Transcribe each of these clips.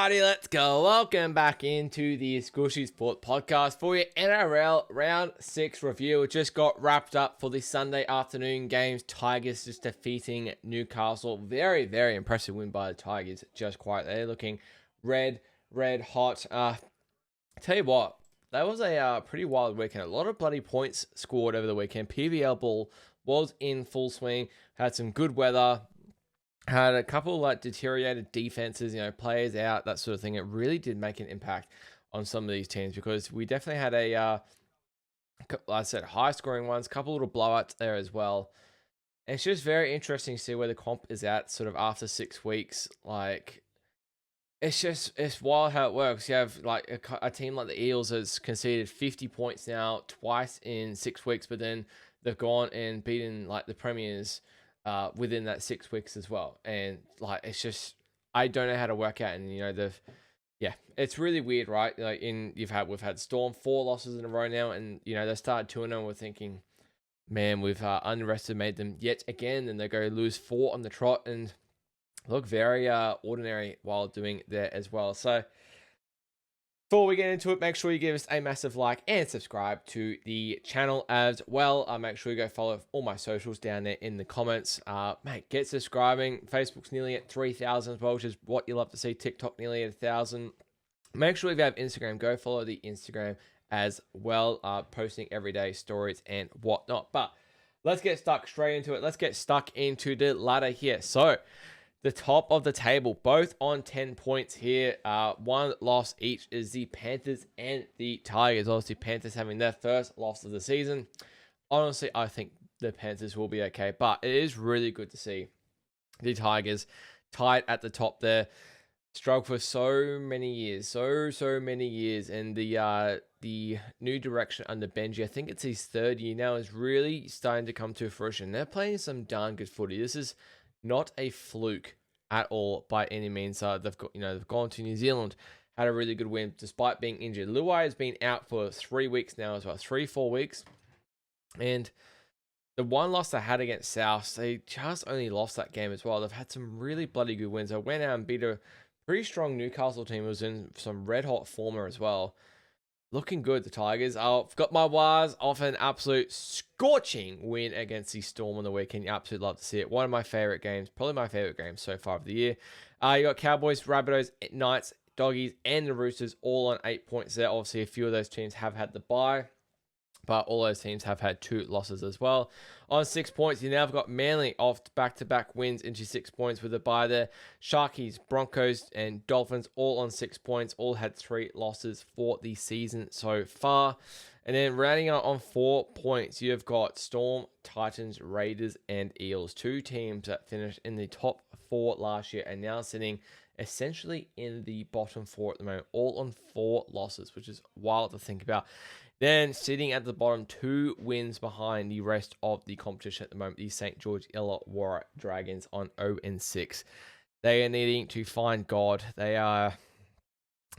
Alrighty, let's go. Welcome back into the Skooshi Sport Podcast for your NRL Round 6 review. It just got wrapped up for the Sunday afternoon games. Tigers just defeating Newcastle. Very, very impressive win by the Tigers. Just quite there, looking red hot. Tell you what, that was a pretty wild weekend. A lot of bloody points scored over the weekend. PVL ball was in full swing. Had some good weather. Had a couple like deteriorated defenses, players out, that sort of thing. It really did make an impact on some of these teams because we definitely had like I said, high scoring ones, couple little blowouts there as well. And it's just very interesting to see where the comp is at sort of after 6 weeks. Like, it's wild how it works. You have like a team like the Eels has conceded 50 points now twice in 6 weeks, but then they've gone and beaten like the Premiers within that 6 weeks as well. And like, it's just, I don't know how to work out. And it's really weird, right? Like we've had Storm 4 losses in a row now, and they started 2-0 and we're thinking, man, we've underestimated them yet again. And they go lose 4 on the trot and look very ordinary while doing that as well. So before we get into it, make sure you give us a massive like and subscribe to the channel as well. Make sure you go follow all my socials down there in the comments. Mate, get subscribing. Facebook's nearly at 3,000 as well, which is what you love to see. TikTok nearly at 1,000. Make sure if you have Instagram, go follow the Instagram as well. Posting everyday stories and whatnot. But let's get straight into it. Let's get stuck into the ladder here. So the top of the table, both on 10 points here. One loss each is the Panthers and the Tigers. Obviously, Panthers having their first loss of the season. Honestly, I think the Panthers will be okay, but it is really good to see the Tigers tied at the top there. Struggled for so many years, so many years, and the new direction under Benji, I think it's his 3rd year now, is really starting to come to fruition. They're playing some darn good footy. This is not a fluke at all by any means. They've gone to New Zealand, had a really good win despite being injured. Luai has been out for 3 weeks now as well, 3-4 weeks. And the one loss they had against South, they just only lost that game as well. They've had some really bloody good wins. They went out and beat a pretty strong Newcastle team who was in some red hot former as well. Looking good, the Tigers. I've got my wires off an absolute scorching win against the Storm on the weekend. You absolutely love to see it. One of my favorite games, probably my favorite game so far of the year. You got Cowboys, Rabbitohs, Knights, Doggies, and the Roosters all on 8 points there. Obviously, a few of those teams have had the bye, but all those teams have had 2 losses as well. On 6 points, you now have got Manly off back-to-back wins into 6 points with a bye there. Sharkies, Broncos, and Dolphins all on 6 points. All had 3 losses for the season so far. And then rounding out on 4 points, you've got Storm, Titans, Raiders, and Eels. 2 teams that finished in the top 4 last year and now sitting essentially in the bottom 4 at the moment. All on 4 losses, which is wild to think about. Then sitting at the bottom, 2 wins behind the rest of the competition at the moment. The St. George Illawarra Dragons on 0-6. They are needing to find God. They're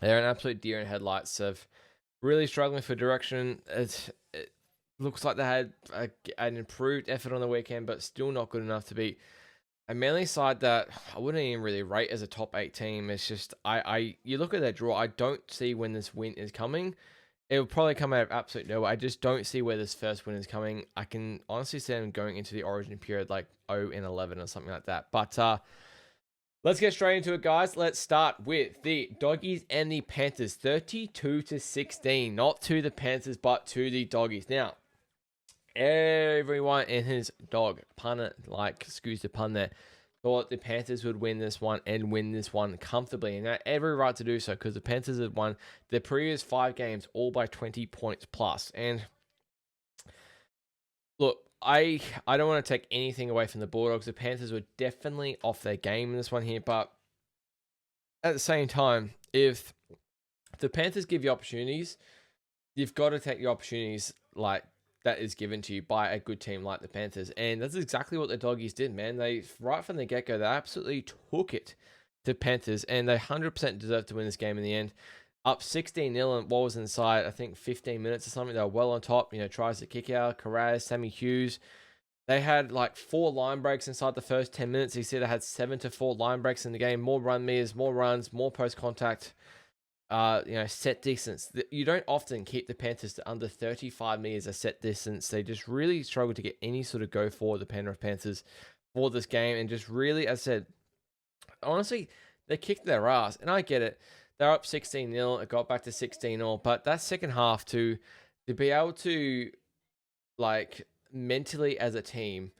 an absolute deer in headlights of really struggling for direction. It looks like they had an improved effort on the weekend, but still not good enough to beat a Manly side that I wouldn't even really rate as a top 8 team. It's just you look at their draw. I don't see when this win is coming. It will probably come out of absolute nowhere. I just don't see where this first win is coming. I can honestly see them going into the origin period like 0-11 or something like that. But let's get straight into it, guys. Let's start with the Doggies and the Panthers. 32-16. Not to the Panthers, but to the Doggies. Now, everyone and his dog, punter, like excuse the pun there, thought the Panthers would win this one and win this one comfortably. And they had every right to do so because the Panthers had won their previous 5 games all by 20 points plus. And look, I don't want to take anything away from the Bulldogs. The Panthers were definitely off their game in this one here. But at the same time, if the Panthers give you opportunities, you've got to take the opportunities like that is given to you by a good team like the Panthers. And that's exactly what the Doggies did, man. They, right from the get-go, they absolutely took it to Panthers, and they 100% deserved to win this game in the end. Up 16-0 and what was inside, I think, 15 minutes or something. They were well on top. Tries to kick out, Carraz, Sammy Hughes. They had like 4 line breaks inside the first 10 minutes. He said they had 7 to 4 line breaks in the game. More run meters, more runs, more post contact. Set distance. You don't often keep the Panthers to under 35 meters a set distance. They just really struggle to get any sort of go forward, the Penrith Panthers, for this game. And just really, as I said, honestly, they kicked their ass. And I get it. They're up 16-0. It got back to 16-0. But that second half to be able to, like, mentally as a team,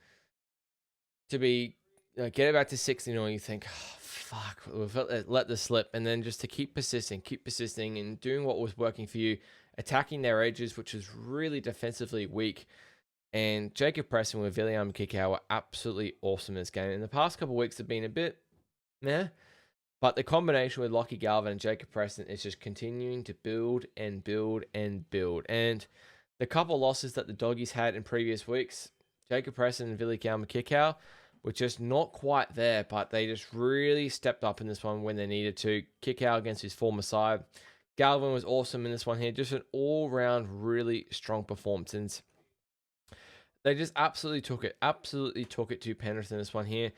to be, get it back to 16-0, you think, oh, fuck, we've let this slip. And then just to keep persisting and doing what was working for you, attacking their edges, which is really defensively weak. And Jacob Preston with William Kikau were absolutely awesome in this game. In the past couple of weeks have been a bit meh, but the combination with Lockie Galvin and Jacob Preston is just continuing to build and build and build. And the couple losses that the Doggies had in previous weeks, Jacob Preston and William Kikau, were just not quite there, but they just really stepped up in this one when they needed to. Kikau against his former side. Galvin was awesome in this one here. Just an all-round really strong performance. And they just absolutely took it to Penrith in this one here.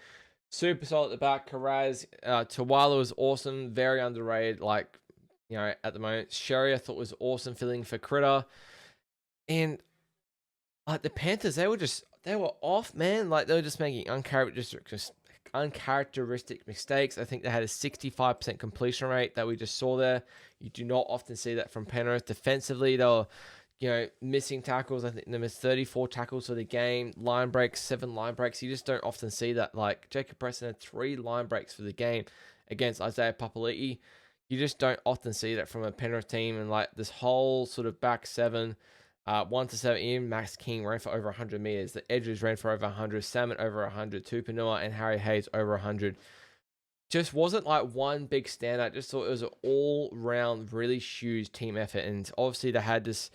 Super solid at the back. Karaz, Tawala was awesome. Very underrated, at the moment. Sherry, I thought, was awesome filling for Critter. And the Panthers, they were off, man. Like, they were just making uncharacteristic mistakes. I think they had a 65% completion rate that we just saw there. You do not often see that from Penrith. Defensively, they were, missing tackles. I think they missed 34 tackles for the game. Line breaks, 7 line breaks. You just don't often see that. Like, Jacob Preston had 3 line breaks for the game against Isaiah Papali'i. You just don't often see that from a Penrith team. And, this whole sort of back 7, 1 to 7 in, Max King ran for over 100 meters. The edges ran for over 100. Salmon over 100. Tupanua and Harry Hayes over 100. Just wasn't one big standout. Just thought it was an all-round, really huge team effort. And obviously they had this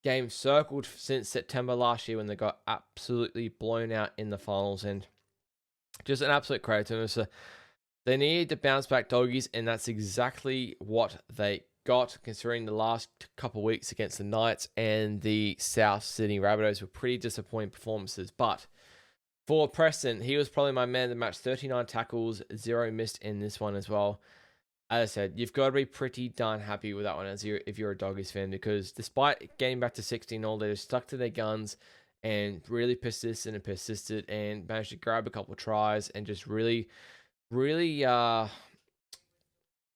game circled since September last year when they got absolutely blown out in the finals. And just an absolute credit to them. So they needed to bounce back, Doggies, and that's exactly what they got, considering the last couple of weeks against the Knights and the South Sydney Rabbitohs were pretty disappointing performances. But for Preston, he was probably my man of the match. 39 tackles, 0 missed in this one as well. As I said, you've got to be pretty darn happy with that one if you're a Doggies fan, because despite getting back to 16-0, they just stuck to their guns and really persisted and managed to grab a couple of tries and just really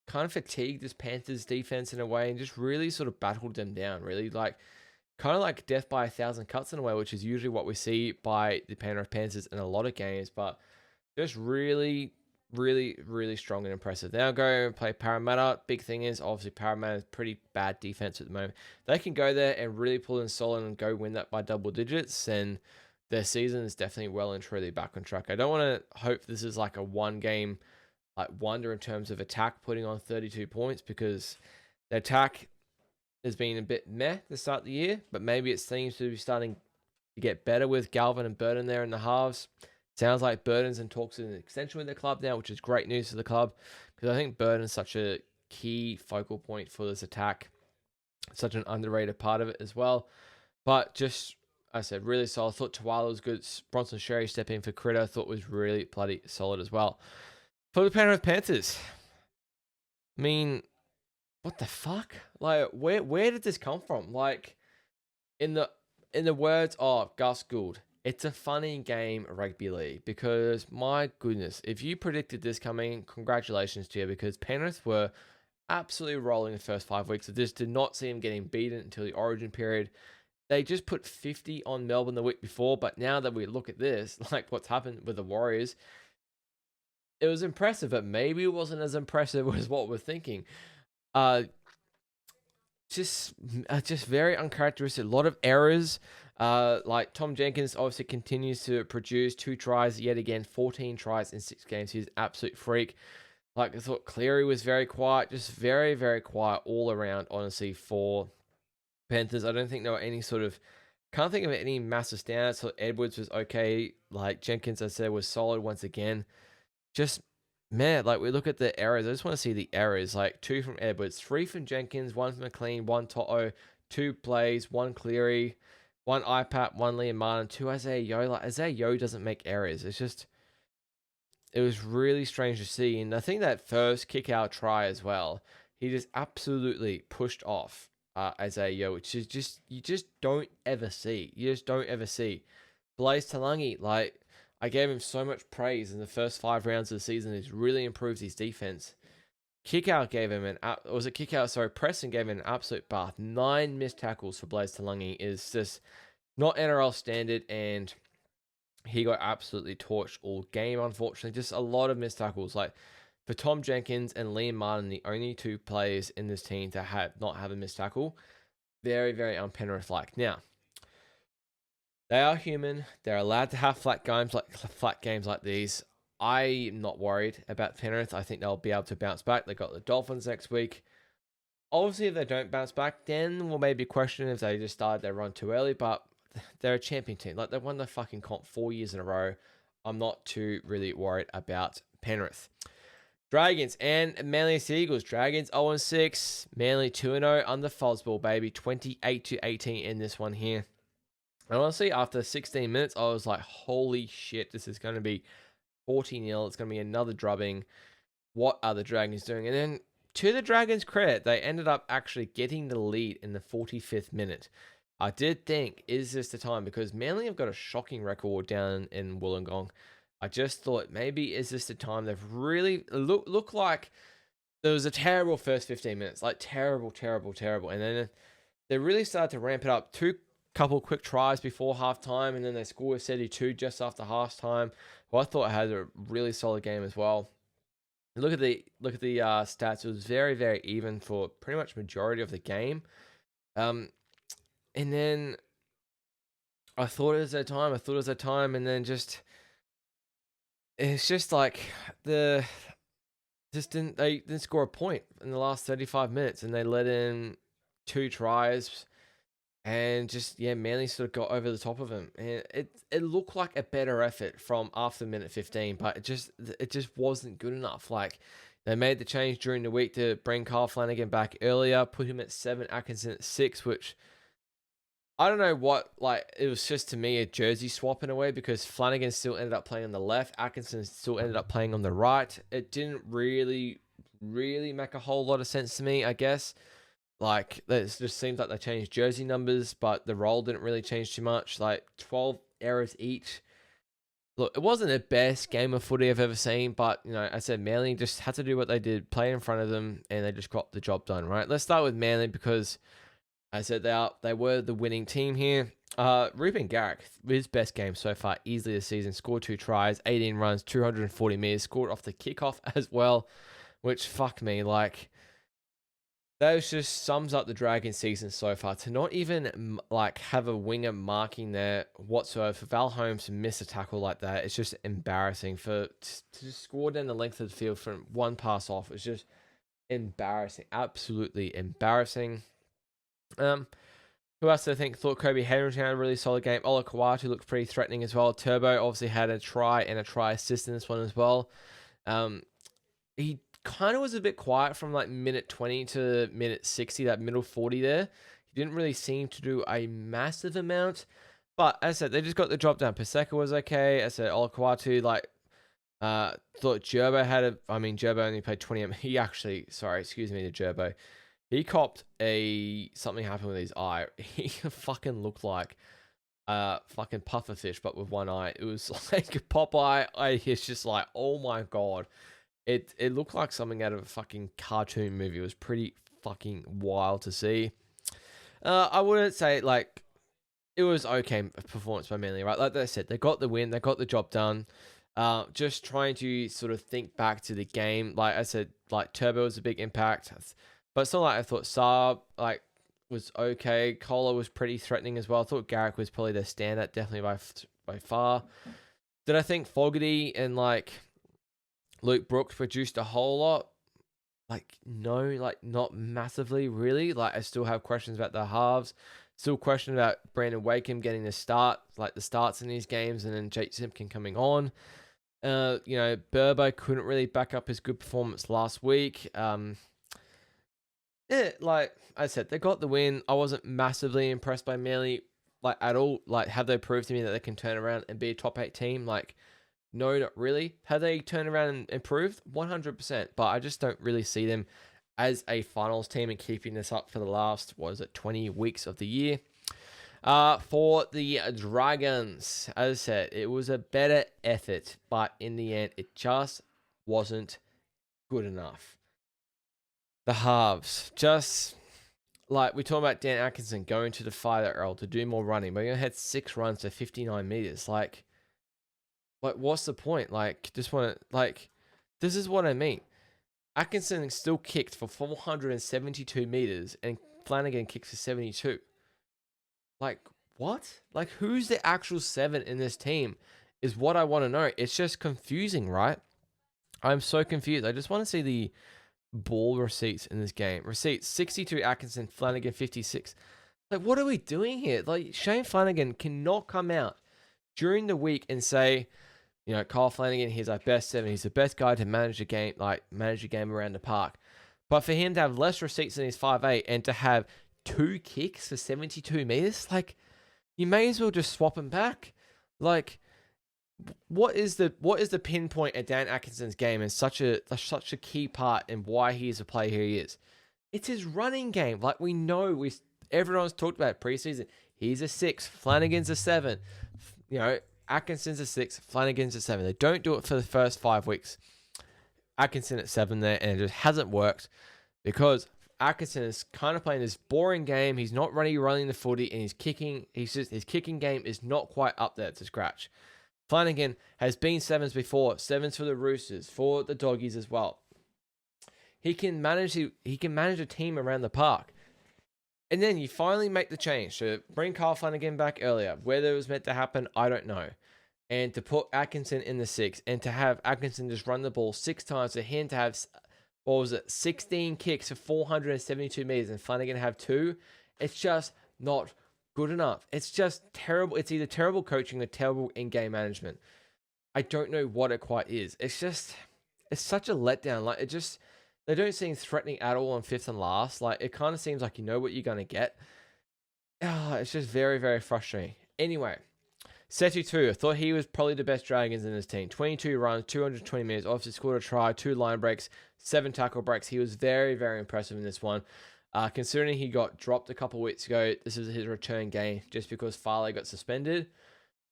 kind of fatigued this Panthers defense in a way and just really sort of battled them down, really kind of like death by 1,000 cuts in a way, which is usually what we see by the Penrith Panthers in a lot of games, but just really strong and impressive. Now go and play Parramatta. Big thing is, obviously, Parramatta is pretty bad defense at the moment. They can go there and really pull in solid and go win that by double digits, and their season is definitely well and truly back on track. I don't want to hope this is like a one-game wonder in terms of attack putting on 32 points, because the attack has been a bit meh to start the year, but maybe it seems to be starting to get better with Galvin and Burton there in the halves. Sounds like Burton's in talks in an extension with the club now, which is great news for the club, because I think Burton's such a key focal point for this attack, such an underrated part of it as well. But just, I said, really solid. I thought Tawala was good. Bronson Sherry stepping in for Critter, I thought was really bloody solid as well. For the Penrith Panthers, I mean, what the fuck? Where did this come from? In the words of Gus Gould, it's a funny game, rugby league, because my goodness, if you predicted this coming, congratulations to you, because Penrith were absolutely rolling the first 5 weeks of this. Did not see them getting beaten until the origin period. They just put 50 on Melbourne the week before, but now that we look at this, what's happened with the Warriors, it was impressive, but maybe it wasn't as impressive as what we're thinking. Just very uncharacteristic. A lot of errors. Tom Jenkins obviously continues to produce 2 tries yet again, 14 tries in 6 games. He's an absolute freak. I thought Cleary was very quiet, just very, very quiet all around, honestly, for Panthers. I don't think there were any can't think of any massive standouts. So Edwards was okay. Jenkins, I said, was solid once again. Just, man, we look at the errors. I just want to see the errors. 2 from Edwards, 3 from Jenkins, 1 from McLean, 1 Toto, 2 plays, 1 Cleary. 1 IPAP, 1 Liam Martin, 2 Isaiah Yeo. Like, Isaiah Yeo doesn't make errors. It was really strange to see. And I think that first kick out try as well, he just absolutely pushed off Isaiah Yeo, which is you just don't ever see. You just don't ever see. Blaze Talangi, like, I gave him so much praise in the first 5 rounds of the season. He's really improved his defense. Preston gave him an absolute bath. 9 missed tackles for Blaze Talangi is just not NRL standard, and he got absolutely torched all game, unfortunately. Just a lot of missed tackles. Like, for Tom Jenkins and Liam Martin, the only 2 players in this team to not have a missed tackle. Very, very un-Penrith-like. Now, they are human. They're allowed to have flat games like these. I'm not worried about Penrith. I think they'll be able to bounce back. They got the Dolphins next week. Obviously, if they don't bounce back, then we'll maybe question if they just started their run too early. But they're a champion team. Like, they won the fucking comp 4 years in a row. I'm not too really worried about Penrith. Dragons and Manly Seagulls. Dragons 0-6. Manly 2-0 under Fosbull, baby. 28-18 in this one here. And honestly, after 16 minutes, I was like, holy shit, this is going to be 40-0. It's going to be another drubbing. What are the Dragons doing? And then, to the Dragons' credit, they ended up actually getting the lead in the 45th minute. I did think, is this the time? Because Manly have got a shocking record down in Wollongong. I just thought, maybe is this the time? They've really looked like there was a terrible first 15 minutes. Like, terrible. And then they really started to ramp it up. Couple quick tries before halftime, and then they scored Seti 2 just after halftime. Well, I thought I had a really solid game as well. Look at the stats. It was very, very even for pretty much majority of the game. And then I thought it was their time. And then it's just like they didn't score a point in the last 35 minutes, and they let in 2 tries. And Manly sort of got over the top of him. And it looked like a better effort from after minute 15, but it just wasn't good enough. Like, they made the change during the week to bring Kyle Flanagan back earlier, put him at 7, Atkinson at 6, which I don't know what, like, it was just, to me, a jersey swap in a way, because Flanagan still ended up playing on the left, Atkinson still ended up playing on the right. It didn't really, really make a whole lot of sense to me, I guess. Like, it just seems like they changed jersey numbers, but the role didn't really change too much. Like, 12 errors each. Look, it wasn't the best game of footy I've ever seen, but, I said Manly just had to do what they did, play in front of them, and they just got the job done, right? Let's start with Manly, because I said they were the winning team here. Ruben Garrick, his best game so far, easily this season, scored 2 tries, 18 runs, 240 meters, scored off the kickoff as well, which, fuck me, like, that just sums up the Dragon season so far. To not even like have a winger marking there whatsoever, for Val Holmes to miss a tackle like that, it's just embarrassing. To just score down the length of the field from 1 pass off, it's just embarrassing, absolutely embarrassing. Who else I think thought Kobe Henry had a really solid game? Ola Kawatu looked pretty threatening as well. Turbo obviously had a try and a try assist in this one as well. He kind of was a bit quiet from like minute 20 to minute 60, that middle 40 there. He didn't really seem to do a massive amount, but as I said, they just got the job done. Paseka was okay. As I said, Olakawatu, thought Gerbo Gerbo only played 20. He actually, the Gerbo. He copped something happened with his eye. He fucking looked like fucking pufferfish, but with one eye. It was like a Popeye. It's just like, oh my God. It looked like something out of a fucking cartoon movie. It was pretty fucking wild to see. I wouldn't say, like, it was okay performance by Manly, right? Like I said, they got the win. They got the job done. Just trying to sort of think back to the game. Like I said, like, Turbo was a big impact. But it's not like I thought Saab, like, was okay. Kohler was pretty threatening as well. I thought Garrick was probably their standout, definitely by far. Did I think Fogarty and, like, Luke Brooks produced a whole lot? Like, no, like, not massively, really. Like, I still have questions about the halves. Still question about Brandon Wakeham getting the starts in these games, and then Jake Simpkin coming on. Burbo couldn't really back up his good performance last week. Like I said, they got the win. I wasn't massively impressed by Manly. like at all? Like, have they proved to me that they can turn around and be a top 8 team? Like, no, not really. Have they turned around and improved? 100%. But I just don't really see them as a finals team and keeping this up for the last, 20 weeks of the year. For the Dragons, as I said, it was a better effort, but in the end, it just wasn't good enough. The halves, just like we talk about Dan Atkinson going to the 5 to do more running, but he only had 6 runs to 59 meters. Like, what's the point? Like, this is what I mean. Atkinson still kicked for 472 meters, and Flanagan kicked for 72. Like, what? Like, who's the actual 7 in this team is what I want to know. It's just confusing, right? I'm so confused. I just want to see the ball receipts in this game. Receipts, 62 Atkinson, Flanagan 56. Like, what are we doing here? Like, Shane Flanagan cannot come out during the week and say, Kyle Flanagan, he's our best 7. He's the best guy to manage a game around the park. But for him to have less receipts than his 5'8" and to have 2 kicks for 72 meters, like, you may as well just swap him back. Like, what is the pinpoint at Dan Atkinson's game and such a key part in why he is the player he is? It's his running game. Like, we know, everyone's talked about it preseason. He's a 6, Flanagan's a 7. Atkinson's a 6, Flanagan's a 7. They don't do it for the first 5 weeks. Atkinson at 7 there, and it just hasn't worked because Atkinson is kind of playing this boring game. He's not running the footy, and his kicking game is not quite up there to scratch. Flanagan has been 7s before, 7s for the Roosters, for the Doggies as well. He can manage a team around the park. And then you finally make the change to bring Kyle Flanagan back earlier. Whether it was meant to happen, I don't know. And to put Atkinson in the 6, and to have Atkinson just run the ball 6 times, for him to have, 16 kicks for 472 meters, and Flanagan have 2, it's just not good enough. It's just terrible. It's either terrible coaching or terrible in-game management. I don't know what it quite is. It's such a letdown. Like, they don't seem threatening at all on 5th and last. Like, it kind of seems like you know what you're going to get. It's just very, very frustrating. Anyway, Setu 2, I thought he was probably the best Dragons in this team. 22 runs, 220 meters, obviously scored a try, 2 line breaks, 7 tackle breaks. He was very, very impressive in this one. Considering he got dropped a couple weeks ago, this is his return game just because Farley got suspended.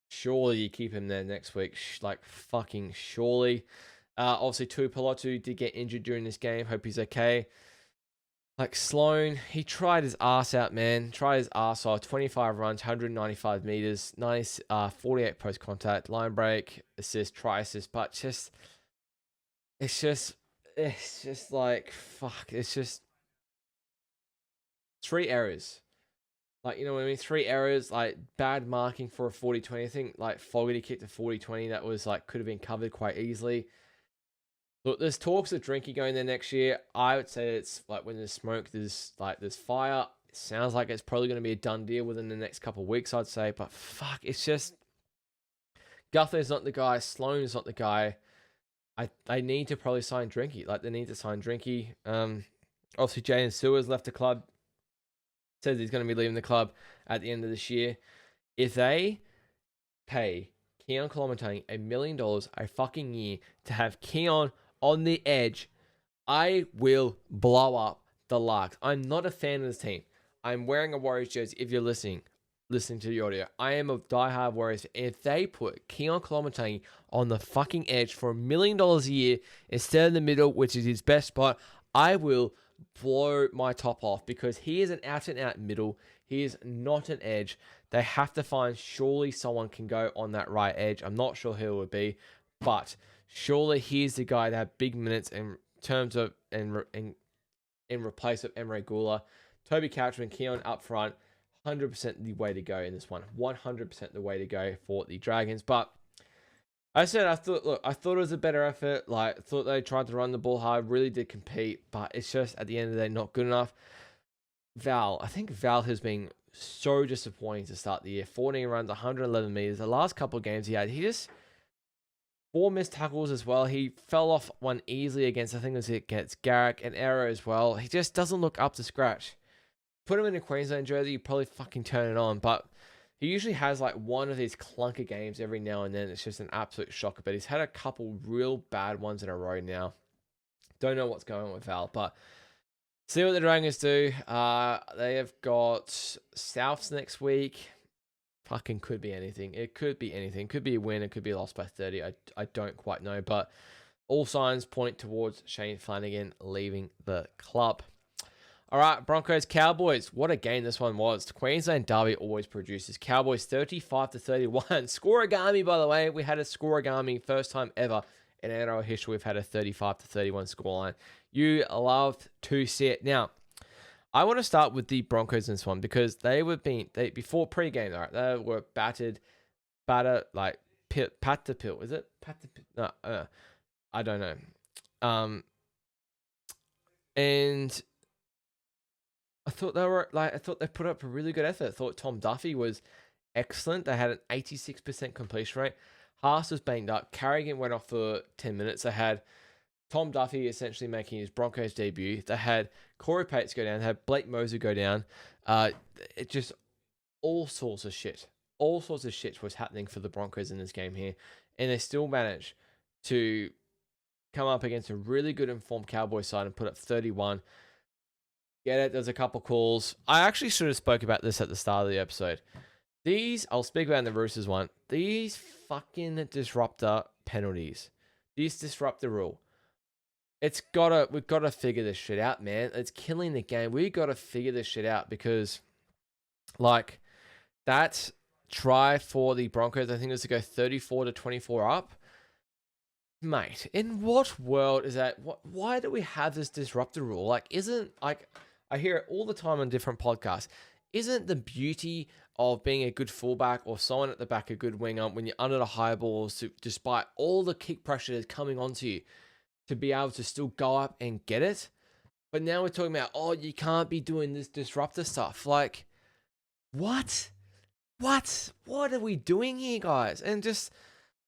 Surely you keep him there next week. Like, fucking surely. Obviously, Tuipulotu did get injured during this game. Hope he's okay. Like, Sloan, he tried his ass out, man. Tried his ass off. 25 runs, 195 meters, 48 post contact, line break, assist, try assist. But it's just like, fuck. It's just 3 errors. Like, you know what I mean? 3 errors, like, bad marking for a 40-20. I think, like, Fogarty kicked a 40-20 that was, like, could have been covered quite easily. Look, there's talks of Drinky going there next year. I would say it's, like, when there's smoke, there's fire. It sounds like it's probably going to be a done deal within the next couple of weeks, I'd say. But, fuck, it's just... Guther's not the guy. Sloan is not the guy. I need to probably sign Drinky. Like, they need to sign Drinky. Obviously, Jaden Sewers left the club. Says he's going to be leaving the club at the end of this year. If they pay Keon Colomatani $1 million a fucking year to have Keon on the edge, I will blow up the Larks. I'm not a fan of this team. I'm wearing a Warriors jersey. If you're listening to the audio, I am a diehard Warriors fan. If they put Keon Colomatani on the fucking edge for $1 million a year instead of the middle, which is his best spot, I will blow my top off because he is an out-and-out middle. He is not an edge. They have to find, surely someone can go on that right edge. I'm not sure who it would be, but surely he's the guy to have big minutes in terms of in replace of Emery Gula. Toby Couchman, Keon up front, 100% the way to go in this one. 100% the way to go for the Dragons. But I thought it was a better effort. Like, I thought they tried to run the ball hard, really did compete, but it's just at the end of the day not good enough. I think Val has been so disappointing to start the year. 14 runs, 111 meters. The last couple of games he just 4 missed tackles as well. He fell off one easily against, I think it was against Garrick, an error as well. He just doesn't look up to scratch. Put him in a Queensland jersey, you probably fucking turn it on, but He usually has like one of these clunker games every now and then. It's just an absolute shocker. But he's had a couple real bad ones in a row now. Don't know what's going on with Val, but see what the Dragons do. They have got Souths next week. Fucking could be anything. It could be anything. Could be a win. It could be a loss by 30. I don't quite know, but all signs point towards Shane Flanagan leaving the club. All right, Broncos, Cowboys. What a game this one was. Queensland Derby always produces. Cowboys 35-31. Scoregami, by the way. We had a scoregami first time ever in NRL history. We've had a 35-31 scoreline. You loved to see it. Now, I want to start with the Broncos in this one because before pre-game, right, they were pat to pill. Is it pat to pill? No, I don't know. And I thought they put up a really good effort. I thought Tom Duffy was excellent. They had an 86% completion rate. Haas was banged up. Carrigan went off for 10 minutes. They had Tom Duffy essentially making his Broncos debut. They had Corey Pates go down. They had Blake Moser go down. It just all sorts of shit. All sorts of shit was happening for the Broncos in this game here. And they still managed to come up against a really good informed Cowboys side and put up 31. Get it? There's a couple calls. I actually should have spoke about this at the start of the episode. I'll speak about in the Roosters one. These fucking disruptor penalties. These disrupt the rule. We've got to figure this shit out, man. It's killing the game. We got to figure this shit out because, like, that try for the Broncos, I think it was to go 34-24 up. Mate, in what world is that? Why do we have this disruptor rule? Like, I hear it all the time on different podcasts. Isn't the beauty of being a good fullback or someone at the back a good winger when you're under the high balls, despite all the kick pressure that's coming onto you, to be able to still go up and get it? But now we're talking about, you can't be doing this disruptor stuff. Like, what? What are we doing here, guys? And just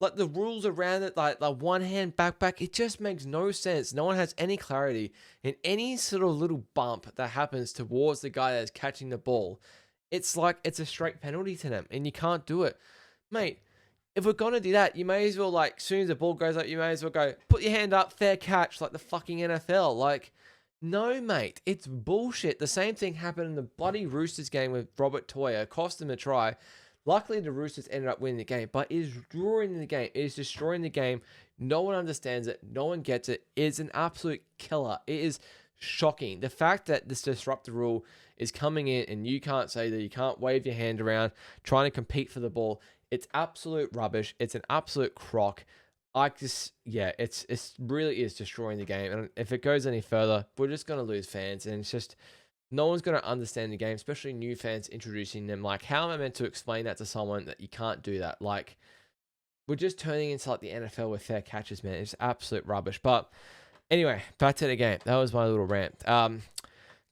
like the rules around it, like the one hand back, it just makes no sense. No one has any clarity. And any sort of little bump that happens towards the guy that's catching the ball, it's like it's a straight penalty to them, and you can't do it. Mate, if we're going to do that, you may as well, like, as soon as the ball goes up, you may as well go, put your hand up, fair catch, like the fucking NFL. Like, no, mate, it's bullshit. The same thing happened in the bloody Roosters game with Robert Toya, cost him a try. Luckily, the Roosters ended up winning the game, but it is drawing the game. It is destroying the game. No one understands it. No one gets it. It's an absolute killer. It is shocking. The fact that this disruptor rule is coming in and you can't say that, you can't wave your hand around trying to compete for the ball. It's absolute rubbish. It's an absolute crock. It's really is destroying the game. And if it goes any further, we're just going to lose fans. And it's just, no one's going to understand the game, especially new fans introducing them. Like, how am I meant to explain that to someone that you can't do that? Like, we're just turning into like the NFL with fair catches, man. It's absolute rubbish. But anyway, back to the game. That was my little rant.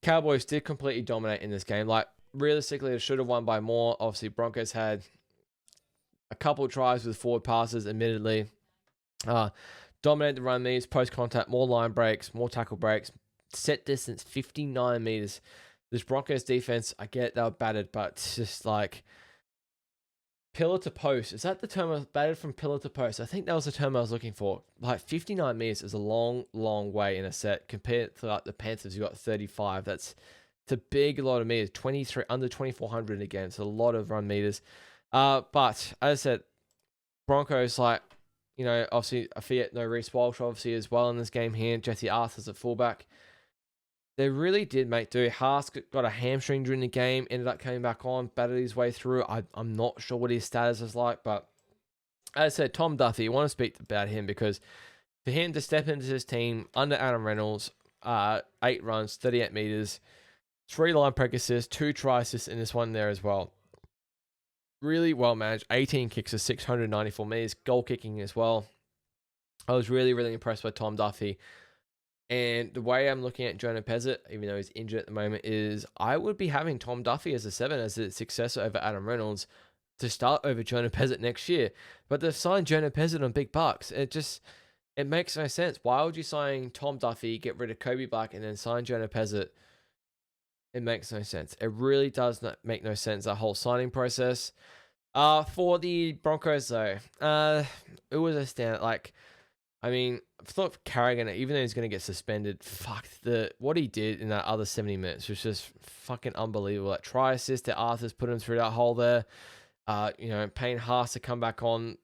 Cowboys did completely dominate in this game. Like, realistically, they should have won by more. Obviously, Broncos had a couple of tries with forward passes, admittedly. Dominated the run meters, post-contact, more line breaks, more tackle breaks. Set distance, 59 meters. This Broncos defense, I get they were battered, but it's just like pillar to post. Is that the term? Battered from pillar to post. I think that was the term I was looking for. Like 59 meters is a long, long way in a set compared to like the Panthers who got 35. It's a big lot of meters. 23 under 2,400 again. It's a lot of run meters. But as I said, Broncos, like, you know, obviously I forget no Reece Walsh obviously as well in this game here. Jesse Arthur's at fullback. They really did make do. Haas got a hamstring during the game, ended up coming back on, battered his way through. I'm not sure what his status is like, but as I said, Tom Duffy, I want to speak about him because for him to step into this team under Adam Reynolds, 8 runs, 38 meters, 3 line break assists, 2 try assists in this one there as well. Really well managed. 18 kicks to 694 meters, goal kicking as well. I was really, really impressed by Tom Duffy. And the way I'm looking at Jonah Pezzett, even though he's injured at the moment, is I would be having Tom Duffy as a 7, as a successor over Adam Reynolds to start over Jonah Pezzett next year. But they've signed Jonah Pezzett on big bucks. It makes no sense. Why would you sign Tom Duffy, get rid of Kobe Black, and then sign Jonah Pezzett It makes no sense. It really does not make no sense, that whole signing process. For the Broncos, though, it was a stand. Like, I mean, I thought Carrigan, even though he's going to get suspended, what he did in that other 70 minutes was just fucking unbelievable. That try assist that Arthur's put him through that hole there. Payne Haas to come back on,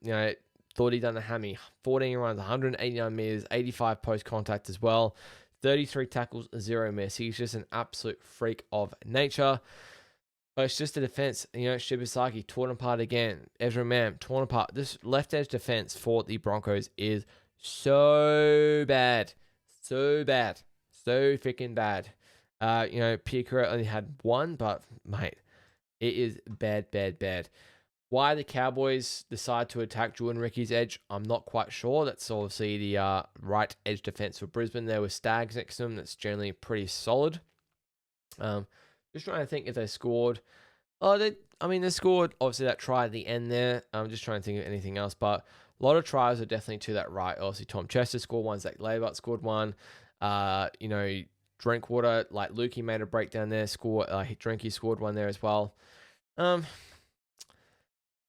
thought he'd done a hammy. 14 runs, 189 meters, 85 post contact as well. 33 tackles, 0 miss. He's just an absolute freak of nature. But it's just the defense. Shibasaki torn apart again. Ezra Mam torn apart. This left edge defense for the Broncos is so bad. So bad. So freaking bad. Pierre only had one, but mate, it is bad, bad, bad. Why the Cowboys decide to attack Jordan Ricky's edge, I'm not quite sure. That's obviously the right edge defense for Brisbane. There were Stags next to them. That's generally pretty solid. Just trying to think if they scored. They scored obviously that try at the end there. I'm just trying to think of anything else, but a lot of tries are definitely to that right. Obviously, Tom Chester scored one. Zach Labart scored one. Drinkwater, like Lukey made a breakdown there. Drinky scored one there as well.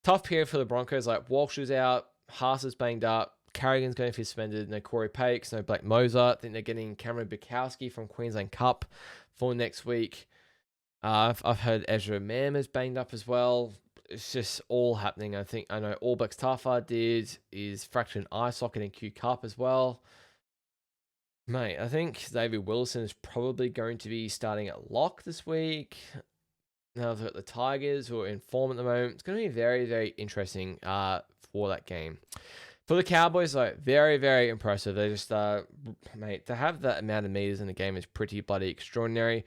Tough period for the Broncos. Like Walsh is out, Haas is banged up, Carrigan's going to be suspended. No Corey Pakes, no Blake Moser. I think they're getting Cameron Bukowski from Queensland Cup for next week. I've heard Ezra Mam is banged up as well. It's just all happening. I know Allbex Tafa is fractured an eye socket in Q Cup as well. Mate, I think David Wilson is probably going to be starting at lock this week. Now they've got the Tigers who are in form at the moment. It's going to be very, very interesting for that game. For the Cowboys, though, very, very impressive. They just, to have that amount of meters in the game is pretty bloody extraordinary.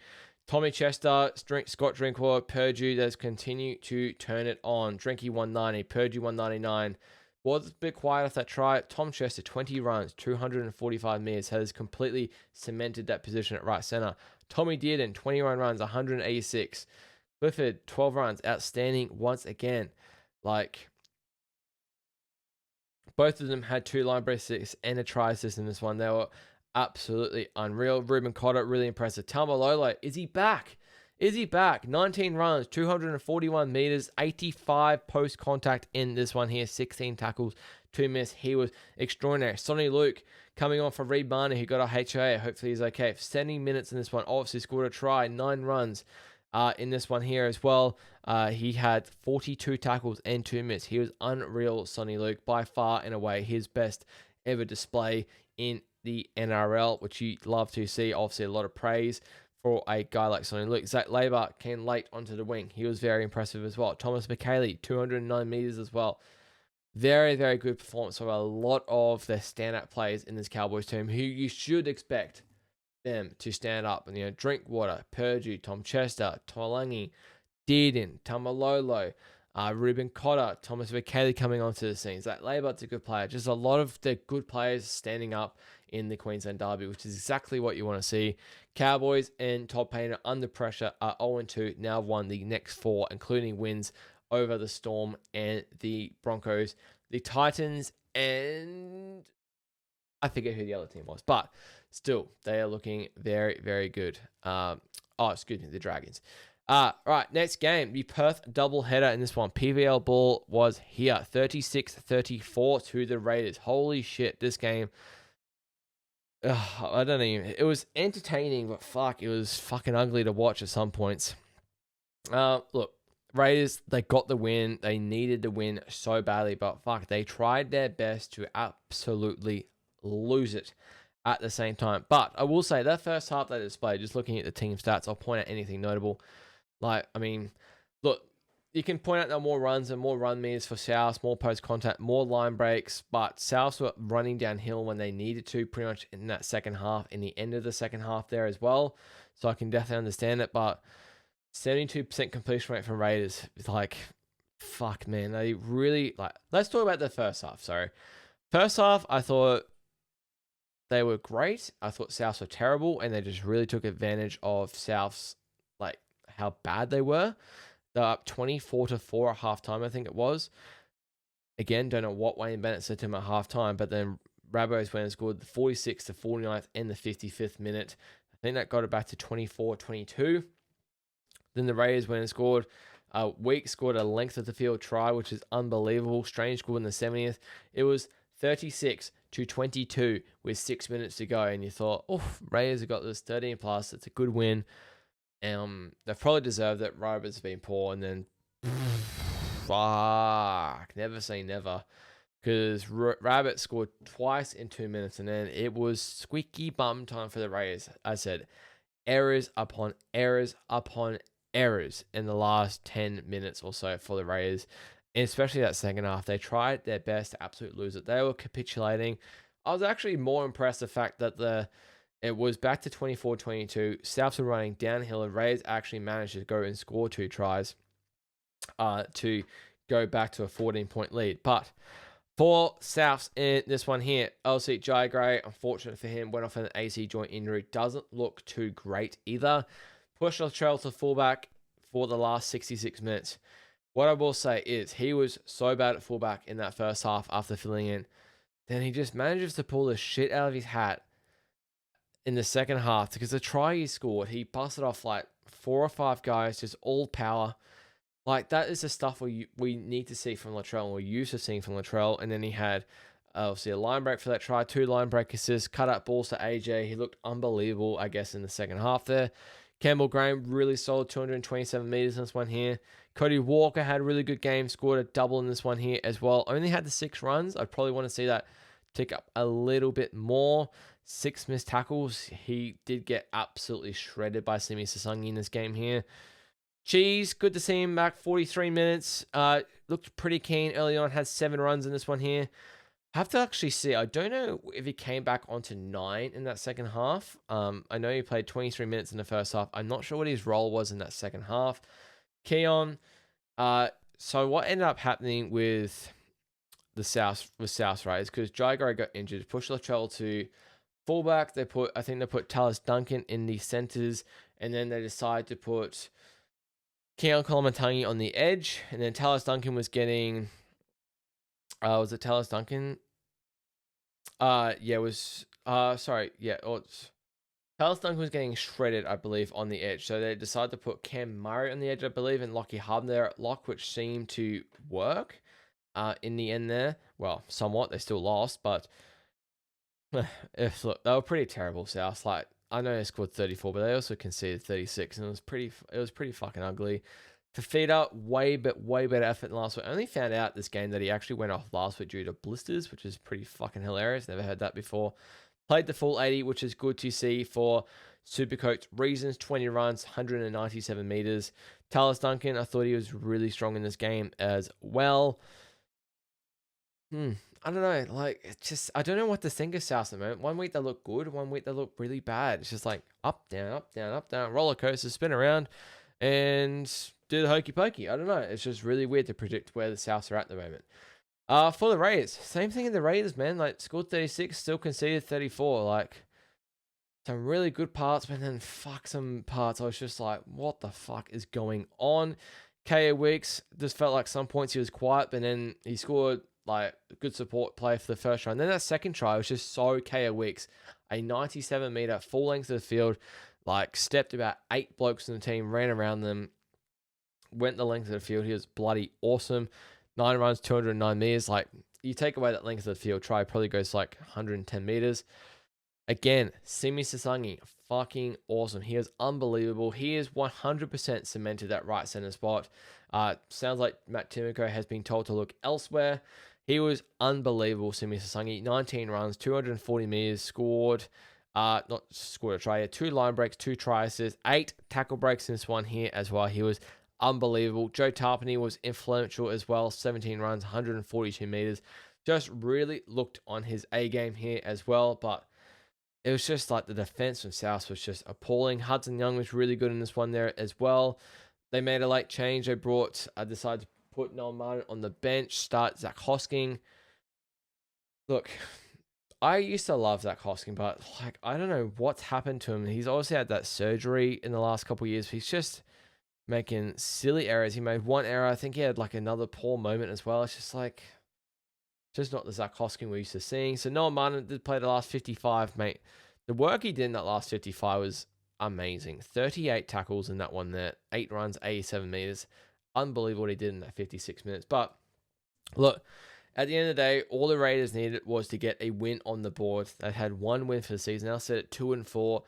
Tommy Chester, Scott Drinkwater, Purdue, that's continue to turn it on. Drinky 190, Purdue 199. Was a bit quiet off that try. Tom Chester, 20 runs, 245 meters, has completely cemented that position at right center. Tommy Dearden, 21 runs, 186. Clifford, 12 runs, outstanding once again. Like, both of them had 2 line break six and a try assist in this one. They were absolutely unreal. Ruben Cotter, really impressive. Tamalolo, is he back? 19 runs, 241 meters, 85 post contact in this one here. 16 tackles, 2 miss. He was extraordinary. Sonny Luke coming on for Reed Barney, who got a HIA. Hopefully he's okay. 70 minutes in this one. Obviously scored a try, 9 runs. In this one here as well, he had 42 tackles and 2 miss. He was unreal, Sonny Luke. By far and away his best ever display in the NRL, which you love to see. Obviously, a lot of praise for a guy like Sonny Luke. Zach Labart came late onto the wing. He was very impressive as well. Thomas McKaylee, 209 meters as well. Very, very good performance of a lot of the standout players in this Cowboys team who you should expect them to stand up. And, Drinkwater, Purdue, Tom Chester, Tolangi, Dearden, Tamalolo, Ruben Cotter, Thomas McKaylee coming onto the scene. Zach Labart's a good player. Just a lot of the good players standing up in the Queensland Derby, which is exactly what you want to see. Cowboys and Todd Payne under pressure are 0-2, now won the next 4, including wins over the Storm and the Broncos, the Titans, and I forget who the other team was, but still, they are looking very, very good. The Dragons. Right, next game, the Perth doubleheader in this one. PVL ball was here, 36-34 to the Raiders. Holy shit, this game. I don't even. It was entertaining, but it was fucking ugly to watch at some points. Look, Raiders, they got the win. They needed the win so badly, but they tried their best to absolutely lose it at the same time. But I will say that first half they displayed, just looking at the team stats, I'll point out anything notable. Look, you can point out there more runs and more run meters for South, more post contact, more line breaks, but South were running downhill when they needed to, pretty much in that second half, in the end of the second half there as well. So I can definitely understand it, but 72% completion rate from Raiders is man. They really, let's talk about the first half, sorry. First half, I thought they were great. I thought Souths were terrible, and they just really took advantage of Souths, how bad they were. They're up 24-4 at halftime, I think it was. Again, don't know what Wayne Bennett said to him at halftime, but then Rabos went and scored the 46th to 49th in the 55th minute. I think that got it back to 24-22. Then the Raiders went and scored. Week scored a length of the field try, which is unbelievable. Strange scored in the 70th. It was 36-22 with 6 minutes to go, and you thought, oh, Raiders have got this 13 plus. It's a good win. They've probably deserved it. Rabbits have been poor, and then fuck, never say never. Because Rabbit scored twice in 2 minutes, and then it was squeaky bum time for the Raiders. I said, errors upon errors upon errors in the last 10 minutes or so for the Raiders, and especially that second half. They tried their best to absolutely lose it. They were capitulating. I was actually more impressed the fact that it was back to 24-22. Souths were running downhill, and Raiders actually managed to go and score 2 tries to go back to a 14-point lead. But for Souths in this one here, LC Jai Gray, unfortunate for him, went off an AC joint injury. Doesn't look too great either. Pushed Latrell to fullback for the last 66 minutes. What I will say is he was so bad at fullback in that first half after filling in. Then he just manages to pull the shit out of his hat in the second half, because the try he scored, he busted off like 4 or 5 guys, just all power. Like, that is the stuff we need to see from Latrell, and we're used to seeing from Latrell. And then he had, obviously, a line break for that try, 2 line break assists, cut out balls to AJ. He looked unbelievable, I guess, in the second half there. Campbell Graham, really solid, 227 meters in this one here. Cody Walker had a really good game, scored a double in this one here as well. Only had the 6 runs. I'd probably want to see that tick up a little bit more. 6 missed tackles. He did get absolutely shredded by Simi Sasangi in this game here. Cheese, good to see him back. 43 minutes. Looked pretty keen early on. Had 7 runs in this one here. I have to actually see. I don't know if he came back onto 9 in that second half. I know he played 23 minutes in the first half. I'm not sure what his role was in that second half. Keon. So what ended up happening with the South Raiders, because Jaigaro got injured, pushed Latrell to fullback. I think they put Tallis Duncan in the centers, and then they decided to put Keon Kolomatangi on the edge, and then Tallis Duncan was getting. Was it Tallis Duncan? Tallis Duncan was getting shredded, I believe, on the edge. So they decided to put Cam Murray on the edge, I believe, and Lockie Hub there at lock, which seemed to work in the end there. Well, somewhat. They still lost, but look, they were pretty terrible, South. Like, I know they scored 34, but they also conceded 36, and it was pretty fucking ugly. Fafita, way better effort than last week. I only found out this game that he actually went off last week due to blisters, which is pretty fucking hilarious. Never heard that before. Played the full 80, which is good to see for Supercoach reasons. 20 runs, 197 meters. Tallis Duncan, I thought he was really strong in this game as well. I don't know. Like, it's just, I don't know what to think of South at the moment. One week they look good, one week they look really bad. It's just like up, down, up, down, up, down, roller coaster, spin around, and do the hokey pokey. I don't know. It's just really weird to predict where the Souths are at the moment. For the Raiders, same thing in the Raiders, man. Like, scored 36, still conceded 34. Like, some really good parts, but then fuck some parts. I was just like, what the fuck is going on? KO Weeks just felt like some points he was quiet, but then he scored like a good support play for the first try. And then that second try was just so KO Weeks. A 97-meter full length of the field, like stepped about 8 blokes in the team, ran around them, went the length of the field. He was bloody awesome. 9 runs, 209 meters. Like, you take away that length of the field, try probably goes like 110 meters. Again, Simi Sasangi, fucking awesome. He is unbelievable. He is 100% cemented that right center spot. Sounds like Matt Timoko has been told to look elsewhere. He was unbelievable, Simi Sasangi. 19 runs, 240 meters, scored a try, 2 line breaks, 2 try assists, 8 tackle breaks in this one here as well. He was unbelievable. Joe Tarpany was influential as well. 17 runs, 142 meters. Just really looked on his A game here as well. But it was just like the defense from South was just appalling. Hudson Young was really good in this one there as well. They made a late change. They decided to put Noel Martin on the bench, start Zach Hosking. Look, I used to love Zach Hosking, but like, I don't know what's happened to him. He's obviously had that surgery in the last couple of years. He's just making silly errors. He made 1 error. I think he had like another poor moment as well. It's just like, just not the Zach Hosking we're used to seeing. So Noah Martin did play the last 55, mate. The work he did in that last 55 was amazing. 38 tackles in that one there. 8 runs, 87 meters. Unbelievable what he did in that 56 minutes. But look, at the end of the day, all the Raiders needed was to get a win on the board. They had 1 win for the season. Now set at 2-4.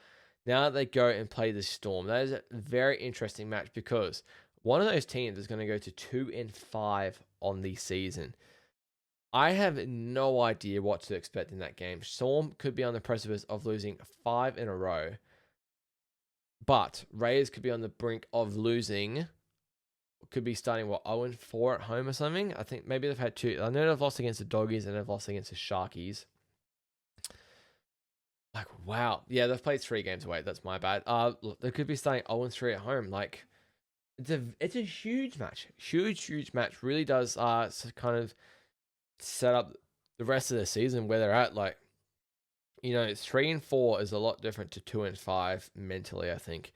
Now they go and play the Storm. That is a very interesting match because one of those teams is going to go to 2-5 on the season. I have no idea what to expect in that game. Storm could be on the precipice of losing 5 in a row. But Raiders could be on the brink of losing. Could be starting, 0-4 at home or something? I think maybe they've had 2. I know they've lost against the Doggies and they've lost against the Sharkies. Like, wow. Yeah, they've played 3 games away. That's my bad. Look, they could be starting 0-3 at home. Like, it's a huge match. Huge match. Really does kind of set up the rest of the season where they're at. Like, 3-4 is a lot different to 2-5 mentally, I think.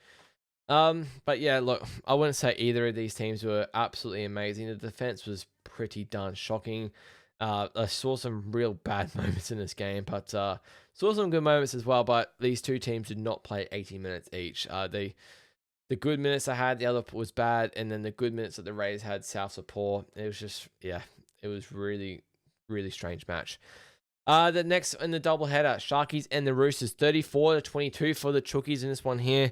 But yeah, look, I wouldn't say either of these teams were absolutely amazing. The defense was pretty darn shocking. I saw some real bad moments in this game, but saw some good moments as well. But these two teams did not play 80 minutes each. The good minutes I had, the other was bad, and then the good minutes that the Raiders had, Souths were poor. It was just, yeah, it was really strange match. The next in the doubleheader, Sharkies and the Roosters, 34-22 for the Chookies in this one here.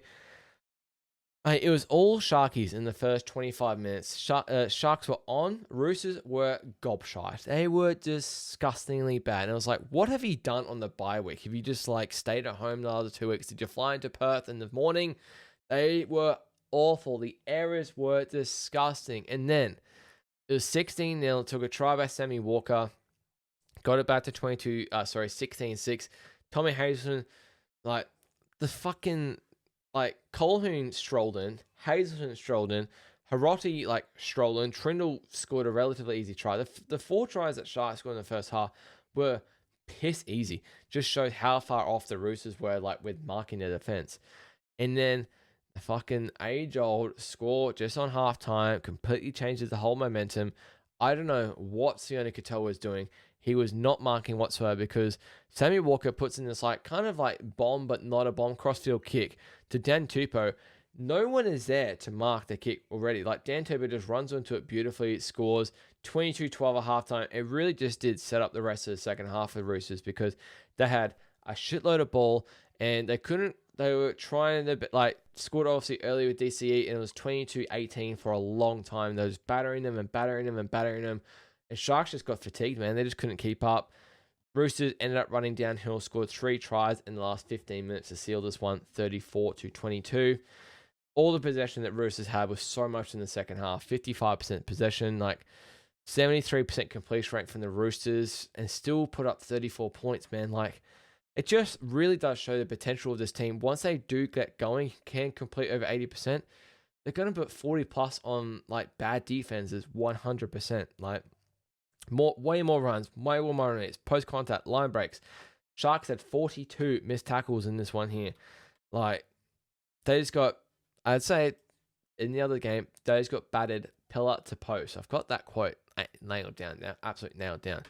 It was all Sharkies in the first 25 minutes. Sharks were on. Roosters were gobshite. They were disgustingly bad. And I was like, what have you done on the bye week? Have you just stayed at home the other 2 weeks? Did you fly into Perth in the morning? They were awful. The errors were disgusting. And then it was 16-0. Took a try by Sammy Walker. Got it back to 16-6. Tommy Hazelton, the fucking... Colquhoun strolled in, Hazelton strolled in, Hiroti strolled in, Trindle scored a relatively easy try. The 4 tries that Sharks scored in the first half were piss easy. Just showed how far off the Roosters were with marking their defense. And then the fucking age-old score just on halftime completely changes the whole momentum. I don't know what Sione Katoa was doing. He was not marking whatsoever because Sammy Walker puts in this bomb but not a bomb crossfield kick to Dan Tupou. No one is there to mark the kick already. Dan Tupou just runs into it beautifully, scores 22-12 at halftime. It really just did set up the rest of the second half for the Roosters because they had a shitload of ball and they were trying to, scored obviously early with DCE and it was 22-18 for a long time. They was battering them. And Sharks just got fatigued, man. They just couldn't keep up. Roosters ended up running downhill, scored 3 tries in the last 15 minutes to seal this one, 34-22. All the possession that Roosters had was so much in the second half. 55% possession, 73% completion rate from the Roosters, and still put up 34 points, man. It just really does show the potential of this team. Once they do get going, can complete over 80%, they're going to put 40 plus on bad defenses 100%. Way more runs, way more minutes, post contact, line breaks. Sharks had 42 missed tackles in this one here. They just got, I'd say in the other game, they just got battered pillar to post. I've got that quote nailed down now, absolutely nailed down.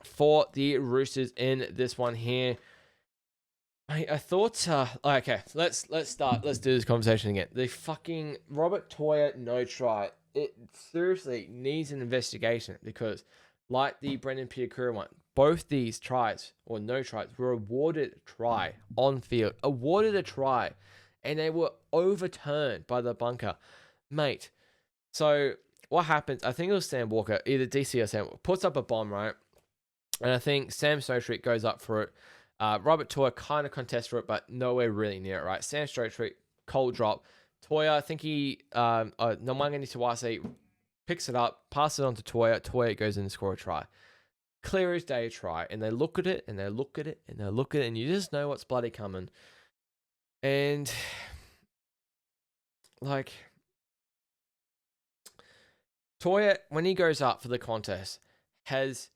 For the Roosters in this one here, I thought, okay, let's start. Let's do this conversation again. The fucking Robert Toya no try. It seriously needs an investigation because, the Brendan Piakura one, both these tries, or no tries, were awarded a try on field. Awarded a try, and they were overturned by the bunker. Mate, so what happens, I think it was Sam Walker, either DC or Sam Walker, puts up a bomb, right? And I think Sam Stowstreet goes up for it. Robert Toya kind of contests for it, but nowhere really near it, right? Sam Stowstreet, cold drop. Toya, I think he, Nomangani Tawase picks it up, passes it on to Toya. Toya goes in and scores a try. Clear as day try. And they look at it, and they look at it, and they look at it, and you just know what's bloody coming. And, Toya, when he goes up for the contest, has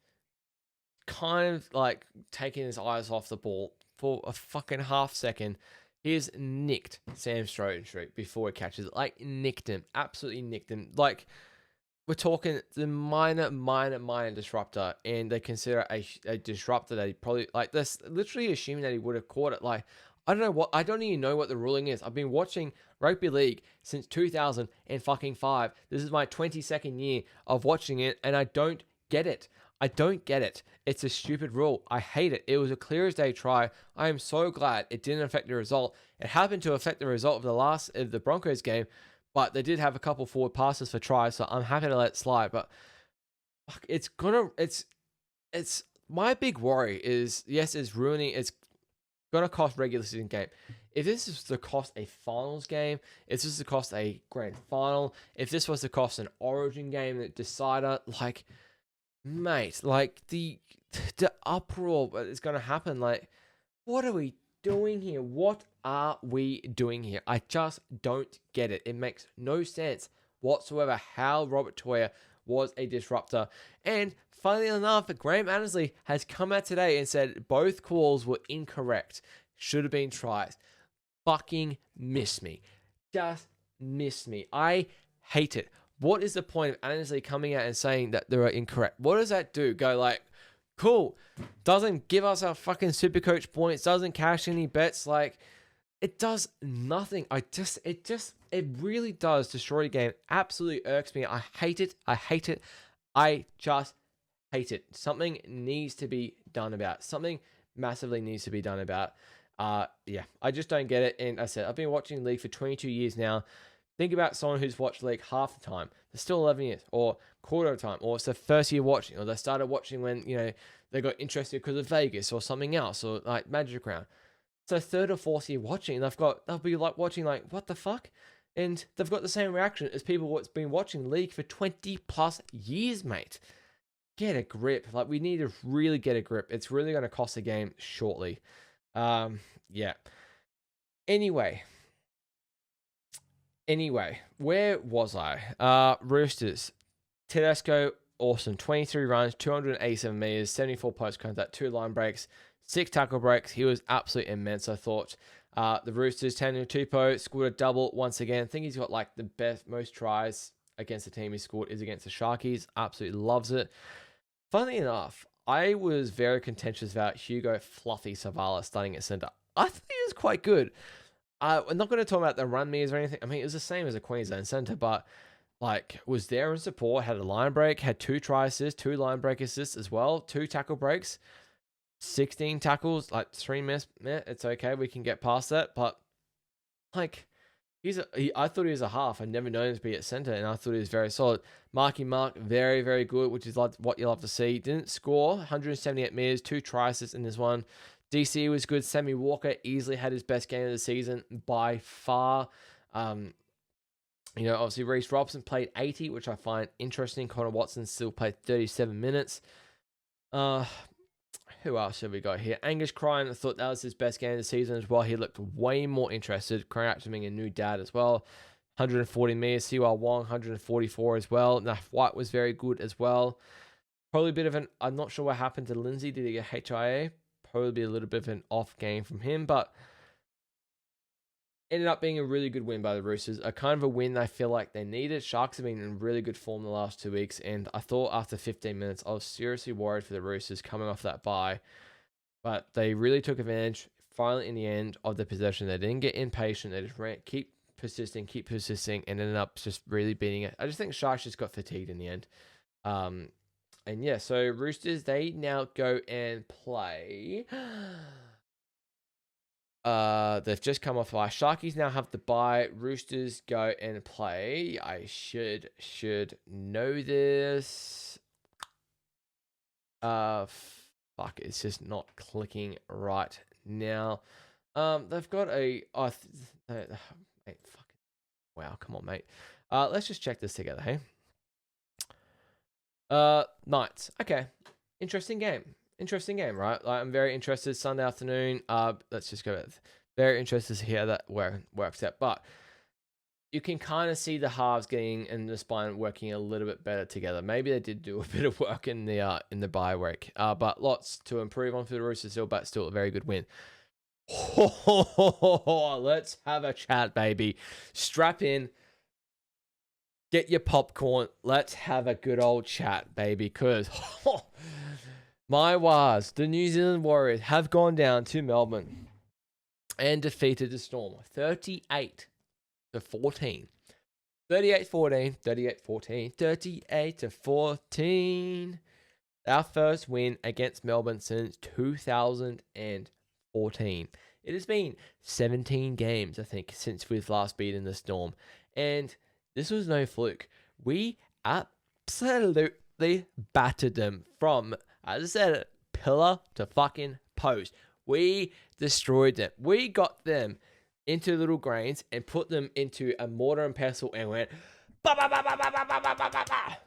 kind of, taken his eyes off the ball for a fucking half second. He's nicked Sam Stowstreet before he catches it. Nicked him. Absolutely nicked him. We're talking the minor disruptor, and they consider a disruptor that he probably, this literally assuming that he would have caught it. I don't know what. I don't even know what the ruling is. I've been watching rugby league since 2005. This is my 22nd year of watching it, and I don't get it. I don't get it. It's a stupid rule. I hate it. It was a clear as day try. I am so glad it didn't affect the result. It happened to affect the result of the Broncos game, but they did have a couple forward passes for tries, so I'm happy to let it slide. But fuck, it's my big worry is, yes, it's gonna cost regular season game. If this is to cost a finals game, if this is to cost a grand final, if this was to cost an origin game that decider, like, mate, like the uproar that is gonna happen, like, what are we doing here? What are we doing here? I just don't get it. It makes no sense whatsoever how Robert Toya was a disruptor. And funnily enough, Graham Annesley has come out today and said both calls were incorrect. Should have been tries. Fucking miss me. Just miss me. I hate it. What is the point of Annesley coming out and saying that they are incorrect? What does that do? Go like, cool. Doesn't give us our fucking Supercoach points. Doesn't cash any bets. Like, it does nothing. It really does destroy the game. Absolutely irks me. I hate it. I hate it. I just hate it. Something needs to be done about it. Something massively needs to be done about. Yeah, I just don't get it. And I said, I've been watching League for 22 years now. Think about someone who's watched League half the time. They're still 11 years, or quarter of the time, or it's their first year watching, or they started watching when, they got interested because of Vegas or something else, or like Magic Round. So third or fourth year watching, they'll be like watching like, what the fuck? And they've got the same reaction as people who's been watching League for 20 plus years, mate. Get a grip. Like, we need to really get a grip. It's really going to cost the game shortly. Yeah. Anyway, where was I? Roosters. Tedesco, awesome. 23 runs, 287 meters, 74 post contact, 2 line breaks, 6 tackle breaks. He was absolutely immense, I thought. The Roosters, Tanu Tupou scored a double once again. I think he's got like the most tries against the team he scored is against the Sharkies. Absolutely loves it. Funnily enough, I was very contentious about Hugo Fluffy Savala starting at centre. I think he was quite good. I'm not going to talk about the run meters or anything. I mean, it was the same as a Queensland centre, but like, was there in support, had a line break, had 2 try assists, 2 line break assists as well, 2 tackle breaks, 16 tackles, like 3 miss. It's okay, we can get past that. But like, I thought he was a half. I never known him to be at centre, and I thought he was very solid. Marky Mark, very, very good, which is like what you love to see. Didn't score, 178 meters, 2 try assists in this one. DC was good. Sammy Walker easily had his best game of the season by far. Obviously Reece Robson played 80, which I find interesting. Connor Watson still played 37 minutes. Who else have we got here? Angus Cryan, I thought that was his best game of the season as well. He looked way more interested. Crying out to being a new dad as well. 140 meters. Siwa Wong, 144 as well. Nah, White was very good as well. Probably a bit of I'm not sure what happened to Lindsay. Did he get HIA? Probably a little bit of an off game from him, but ended up being a really good win by the Roosters. A kind of a win I feel like they needed. Sharks have been in really good form the last 2 weeks, and I thought after 15 minutes, I was seriously worried for the Roosters coming off that bye, but they really took advantage finally in the end of the possession. They didn't get impatient. They just keep persisting, and ended up just really beating it. I just think Sharks just got fatigued in the end. And yeah, so Roosters, they now go and play. They've just come off bye. Sharkies now have the bye. Roosters go and play. I should know this. Fuck, it's just not clicking right now. They've got mate, fucking, wow, come on, mate. Let's just check this together, hey. Knights. Okay. Interesting game, right? Like, I'm very interested. Sunday afternoon. Let's just go with very interested to hear that works out. But you can kind of see the halves getting and the spine working a little bit better together. Maybe they did do a bit of work in the bye week. But lots to improve on for the Roosters still, but still a very good win. Let's have a chat, baby. Strap in. Get your popcorn. Let's have a good old chat, baby. Because my Wars, the New Zealand Warriors, have gone down to Melbourne. and defeated the Storm 38-14. 38-14, 38-14, 38-14. Our first win against Melbourne since 2014. It has been 17 games, I think, since we've last beaten the Storm. And this was no fluke. We absolutely battered them from, as I said, pillar to fucking post. We destroyed them. We got them into little grains and put them into a mortar and pestle and went ba ba ba ba ba ba ba ba ba ba,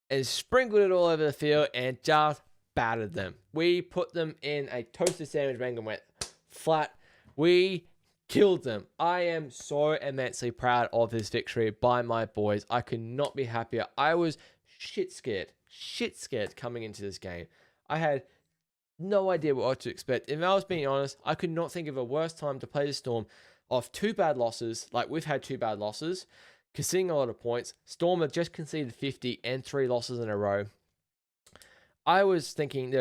and sprinkled it all over the field and just battered them. We put them in a toasted sandwich bag and went flat. We killed them. I am so immensely proud of this victory by my boys. I could not be happier. I was shit scared coming into this game. I had no idea what to expect. If I was being honest, I could not think of a worse time to play the Storm off two bad losses. Like, we've had two bad losses, conceding a lot of points. Storm have just conceded 50 and 3 losses in a row. I was thinking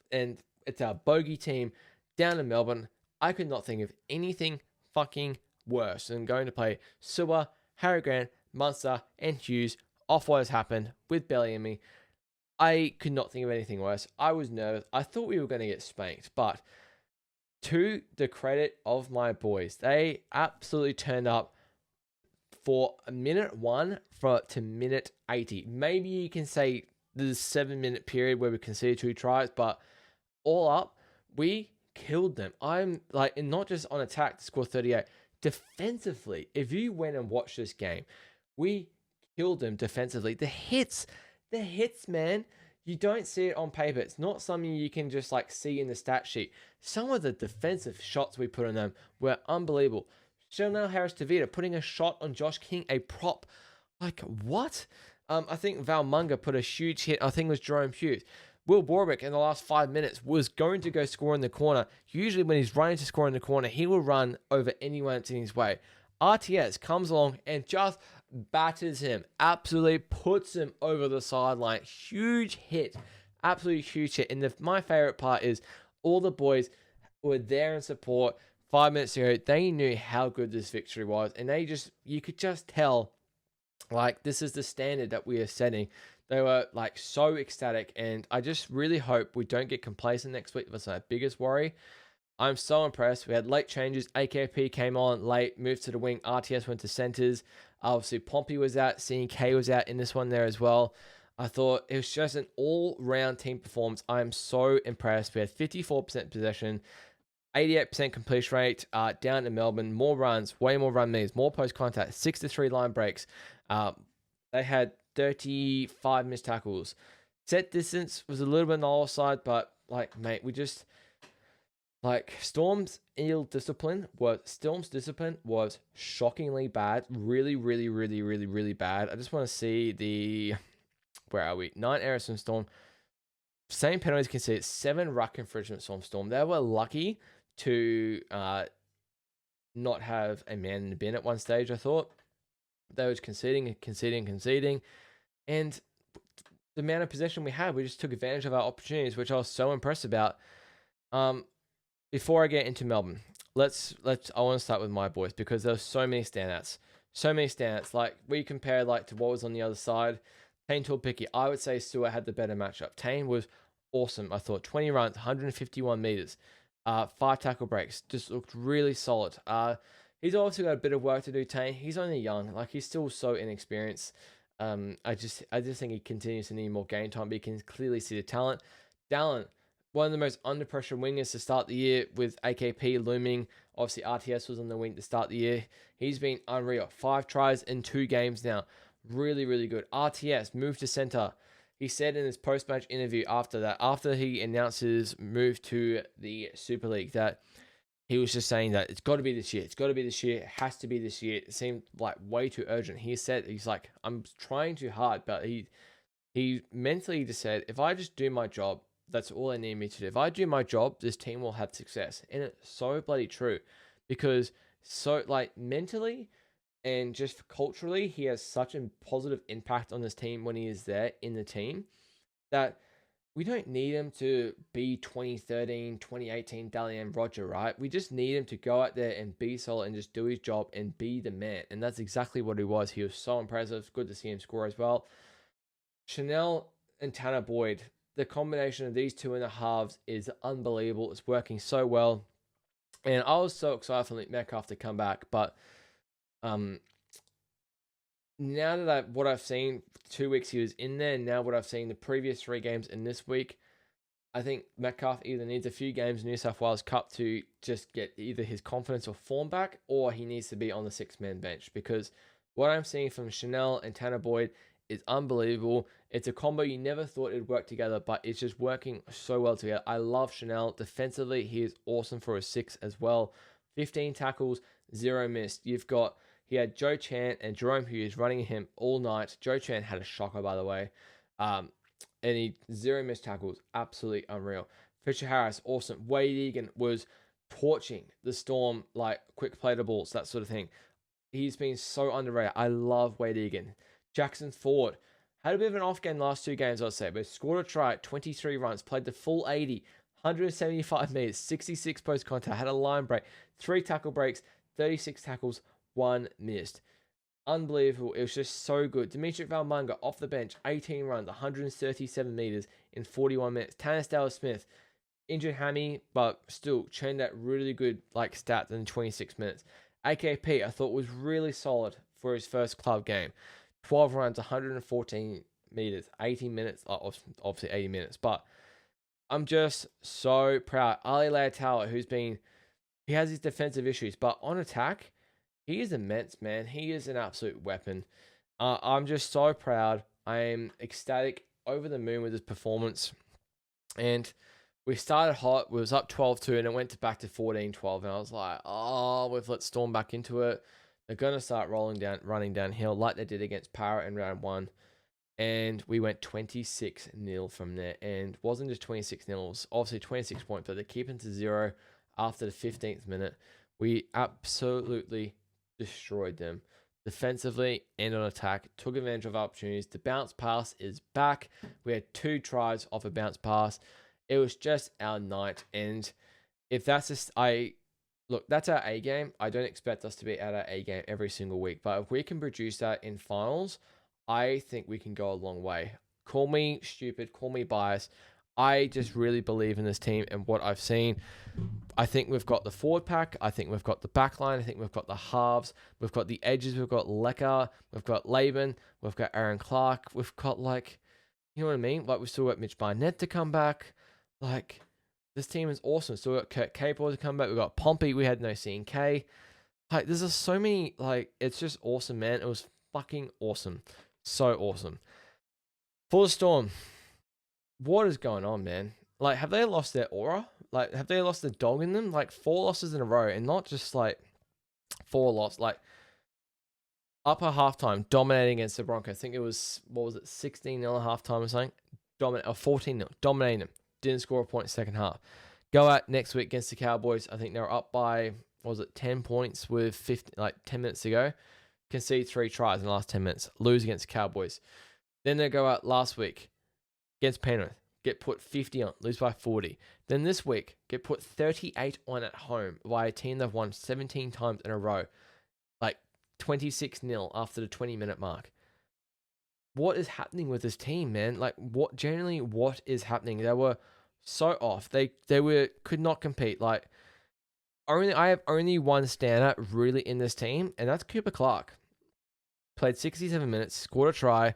and it's our bogey team down in Melbourne. I could not think of anything fucking worse than going to play Sewer, Harry Grant, Munster, and Hughes off what has happened with Belly and me. I could not think of anything worse. I was nervous. I thought we were going to get spanked, but to the credit of my boys, they absolutely turned up for minute 1 to minute 80. Maybe you can say the 7-minute period where we conceded 2 tries, but all up, we killed them. I'm like, and not just on attack to score 38. Defensively, if you went and watched this game, we killed them defensively. The hits, man. You don't see it on paper. It's not something you can just like see in the stat sheet. Some of the defensive shots we put on them were unbelievable. Chanel Harris-Tavita putting a shot on Josh King, a prop. Like, what? I think Val Munga put a huge hit. I think it was Jerome Hughes. Will Borwick in the last 5 minutes was going to go score in the corner. Usually when he's running to score in the corner, he will run over anyone that's in his way. RTS comes along and just batters him. Absolutely puts him over the sideline. Huge hit. Absolutely huge hit. And my favorite part is all the boys were there in support 5 minutes ago. They knew how good this victory was. And you could just tell, like, this is the standard that we are setting. They were like so ecstatic, and I just really hope we don't get complacent next week. That's my biggest worry. I'm so impressed. We had late changes. AKP came on late, moved to the wing. RTS went to centers. Obviously, Pompey was out. CK was out in this one there as well. I thought it was just an all-round team performance. I am so impressed. We had 54% possession, 88% completion rate down in Melbourne. More runs, way more run means, more post-contact, 6-3 line breaks. They had 35 missed tackles. Set distance was a little bit on the lower side, but like, mate, we just like Storm's discipline was shockingly bad. Really, really, really, really, really bad. I just want to see where are we? 9 errors from Storm. Same penalties conceded. 7 ruck infringements from Storm. They were lucky to not have a man in the bin at one stage, I thought. They were conceding. And the amount of possession we had, we just took advantage of our opportunities, which I was so impressed about. Before I get into Melbourne, I want to start with my boys because there were so many standouts. Like, we compare like to what was on the other side. Tane Tuilpiki, I would say Stewart had the better matchup. Tane was awesome. I thought 20 runs, 151 meters, 5 tackle breaks, just looked really solid. He's obviously got a bit of work to do, Tane. He's only young. Like, he's still so inexperienced. I just think he continues to need more game time, but you can clearly see the talent. Dallin, one of the most under pressure wingers to start the year with AKP looming. Obviously, RTS was on the wing to start the year. He's been unreal. 5 tries in 2 games now. Really, really good. RTS moved to center. He said in his post-match interview after he announced his move to the Super League, that he was just saying that it's got to be this year. It has to be this year. It seemed like way too urgent. He's like, I'm trying too hard, but he mentally just said, if I just do my job, that's all I need me to do. If I do my job, this team will have success. And it's so bloody true, because so like mentally and just culturally, he has such a positive impact on this team when he is there in the team, that we don't need him to be 2013, 2018 Dalian Roger, right? We just need him to go out there and be solid and just do his job and be the man. And that's exactly what he was. He was so impressive. Good to see him score as well. Chanel and Tanner Boyd, the combination of these two in the halves is unbelievable. It's working so well. And I was so excited for Metcalf to come back. But now that what I've seen, 2 weeks he was in there, and now what I've seen the previous 3 games in this week, I think Metcalf either needs a few games in New South Wales Cup to just get either his confidence or form back, or he needs to be on the 6-man bench, because what I'm seeing from Chanel and Tanner Boyd is unbelievable. It's a combo you never thought it'd work together, but it's just working so well together. I love Chanel. Defensively, he is awesome for a 6 as well. 15 tackles, 0 missed. He had Joe Chan and Jerome Hughes running him all night. Joe Chan had a shocker, by the way. And he 0 missed tackles. Absolutely unreal. Fisher Harris, awesome. Wade Egan was torching the Storm, like quick play to balls, that sort of thing. He's been so underrated. I love Wade Egan. Jackson Ford had a bit of an off game last 2 games, I'd say, but scored a try, 23 runs, played the full 80, 175 meters, 66 post contact, had a line break, 3 tackle breaks, 36 tackles, 1 missed. Unbelievable. It was just so good. Dimitri Valmunga off the bench, 18 runs, 137 meters in 41 minutes. Tanner Smith, injured hammy, but still churned out really good stats in 26 minutes. AKP, I thought was really solid for his first club game. 12 runs, 114 meters, 80 minutes, obviously 80 minutes, but I'm just so proud. Ali Leitao, he has his defensive issues, but on attack, he is immense, man. He is an absolute weapon. I'm just so proud. I am ecstatic, over the moon with his performance. And we started hot. We was up 12-2, and it went back to 14-12. And I was like, oh, we've let Storm back into it. They're going to start running downhill like they did against Parrot in round 1. And we went 26-0 from there. And it wasn't just 26-0. It was obviously 26 points, but they're keeping to 0 after the 15th minute. We absolutely destroyed them defensively and on attack. Took advantage of opportunities. The bounce pass is back. We had 2 tries off a bounce pass. It was just our night. And if that's just that's our A game. I don't expect us to be at our A game every single week, but if we can produce that in finals, I think we can go a long way. Call me stupid, call me biased. I just really believe in this team and what I've seen. I think we've got the forward pack. I think we've got the back line. I think we've got the halves. We've got the edges. We've got Lecker. We've got Laban. We've got Aaron Clark. We've got you know what I mean? We've still got Mitch Barnett to come back. This team is awesome. Still got Kurt Capel to come back. We've got Pompey. We had no C&K. There's just so many, it's just awesome, man. It was fucking awesome. So awesome. For the Storm, what is going on, man? Have they lost their aura? Have they lost the dog in them? 4 losses in a row, and not just 4 losses. Up at halftime, dominating against the Broncos. I think it was, 16-0 at halftime or something? 14-0, dominating them. Didn't score a point second half. Go out next week against the Cowboys. I think they were up by, 10 points with 10 minutes to go. Concede 3 tries in the last 10 minutes. Lose against the Cowboys. Then they go out last week against Penrith. Get put 50 on, lose by 40. Then this week, get put 38 on at home by a team they've won 17 times in a row. 26-0 after the 20-minute mark. What is happening with this team, man? What is happening? They were so off. They could not compete. I have only one standout really in this team, and that's Cooper Clark. Played 67 minutes, scored a try.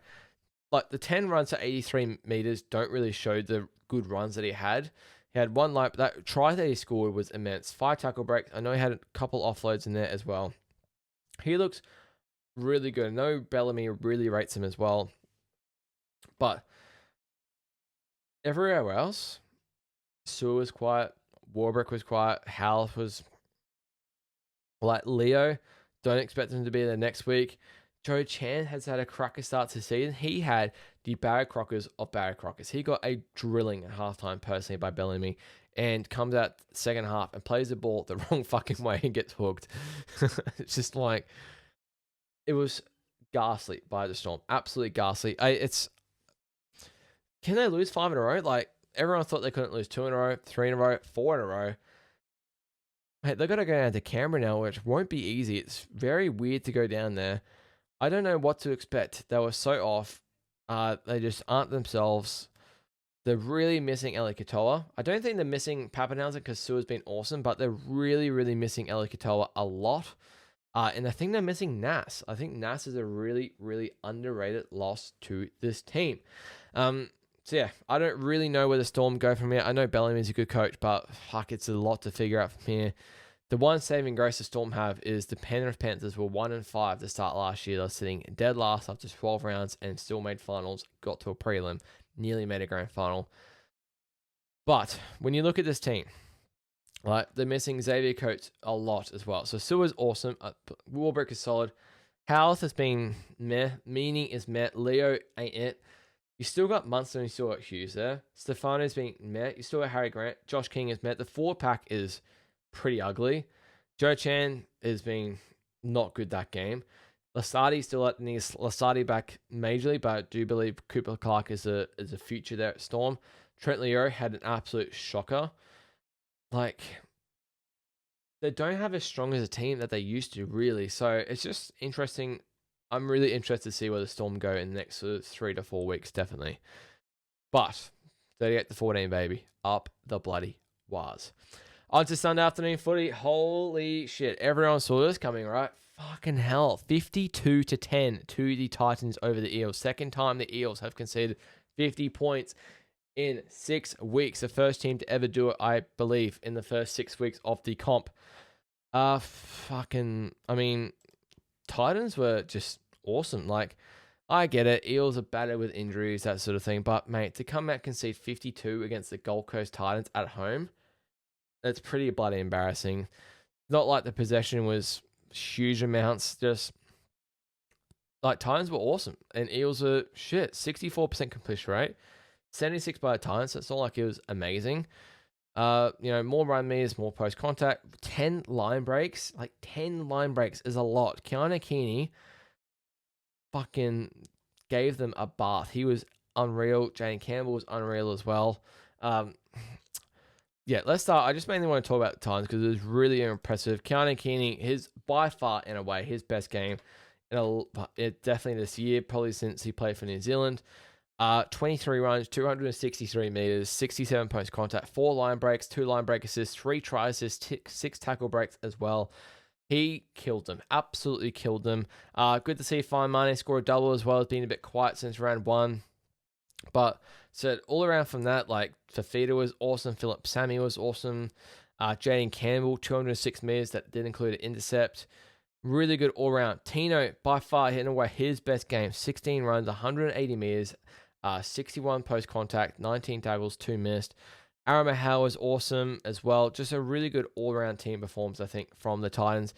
The 10 runs to 83 meters don't really show the good runs that he had. He had one that try that he scored was immense. 5 tackle breaks. I know he had a couple offloads in there as well. He looks really good. I know Bellamy really rates him as well. But everywhere else, Sewell was quiet. Warbrick was quiet. Howell was Leo. Don't expect him to be there next week. Joe Chan has had a cracker start to the season. He had the Barry Crockers of Barry Crockers. He got a drilling at halftime personally by Bellamy and comes out second half and plays the ball the wrong fucking way and gets hooked. It's just it was ghastly by the Storm. Absolutely ghastly. can they lose 5 in a row? Like, everyone thought they couldn't lose 2 in a row, 3 in a row, 4 in a row. Hey, they've got to go down to Canberra now, which won't be easy. It's very weird to go down there. I don't know what to expect. They were so off. They just aren't themselves. They're really missing Eli Katoa. I don't think they're missing Papenhausen because Sua's been awesome, but they're really, really missing Eli Katoa a lot. And I think they're missing Nas. I think Nas is a really, really underrated loss to this team. So yeah, I don't really know where the Storm go from here. I know Bellamy's a good coach, but fuck, it's a lot to figure out from here. The one saving grace the Storm have is the Penrith Panthers were 1-5 to start last year. They're sitting dead last after 12 rounds and still made finals, got to a prelim, nearly made a grand final. But when you look at this team, right, they're missing Xavier Coates a lot as well. So Sua's awesome. Warbrick is solid. Howth has been meh. Meaning is meh. Leo ain't it. You still got Munster and you still got Hughes there. Stefano's been meh. You still got Harry Grant. Josh King is meh. The forward pack is pretty ugly. Joe Chan is being not good that game. Lasardi still needs Lasardi back majorly, but I do believe Cooper Clark is a future there at Storm. Trent Leo had an absolute shocker. Like, they don't have as strong as a team that they used to, really. So it's just interesting. I'm really interested to see where the Storm go in the next 3 to 4 weeks, definitely. But 38-14, baby. Up the bloody waz. On to Sunday afternoon footy. Holy shit. Everyone saw this coming, right? Fucking hell. 52-10 to the Titans over the Eels. Second time the Eels have conceded 50 points in 6 weeks. The first team to ever do it, I believe, in the first 6 weeks of the comp. Titans were just awesome. Like, I get it. Eels are battered with injuries, that sort of thing. But, mate, to come out and concede 52 against the Gold Coast Titans at home, that's pretty bloody embarrassing. Not like the possession was huge amounts. Just, like, Titans were awesome. And Eels are, 64% completion rate. 76 by the Titans, so it's not like it was amazing. More run meters, more post contact, 10 line breaks. Like, 10 line breaks is a lot. Keanu Keeney fucking gave them a bath. He was unreal. Jane Campbell was unreal as well. Let's start. I just mainly want to talk about the Titans because it was really impressive. Keanu Keeney, by far, in a way, his best game. Definitely this year, probably since he played for New Zealand. 23 runs, 263 meters, 67 post contact, 4 line breaks, 2 line break assists, 3 try assists, 6 tackle breaks as well. He killed them, absolutely killed them. Good to see Fine Money score a double as well. It's been a bit quiet since round 1. But so all around from that, like, Fafita was awesome, Philip Sammy was awesome, Jaden Campbell, 206 meters, that did include an intercept. Really good all round. Tino, by far, hitting away his best game, 16 runs, 180 meters, 61 post contact, 19 tackles, 2 missed. Aaron Mahal was awesome as well. Just a really good all-around team performance, I think, from the Titans.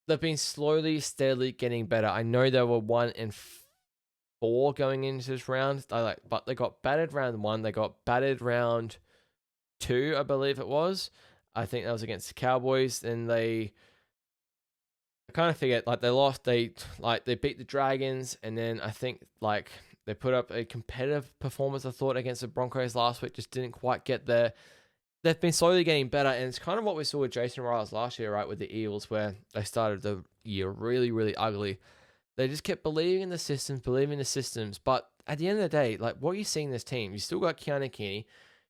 They've been slowly, steadily getting better. I know they were 1-4 going into this round, but they got battered round 1. They got battered round 2, I believe it was. I think that was against the Cowboys. Then I kind of figured, like, they lost. They beat the Dragons, and then I think, like, they put up a competitive performance, I thought, against the Broncos last week. Just didn't quite get there. They've been slowly getting better, and it's kind of what we saw with Jason Riles last year, right, with the Eels, where they started the year really, really ugly. They just kept believing in the systems, but at the end of the day, like, what are you seeing in this team? You still got Keanu Keeney,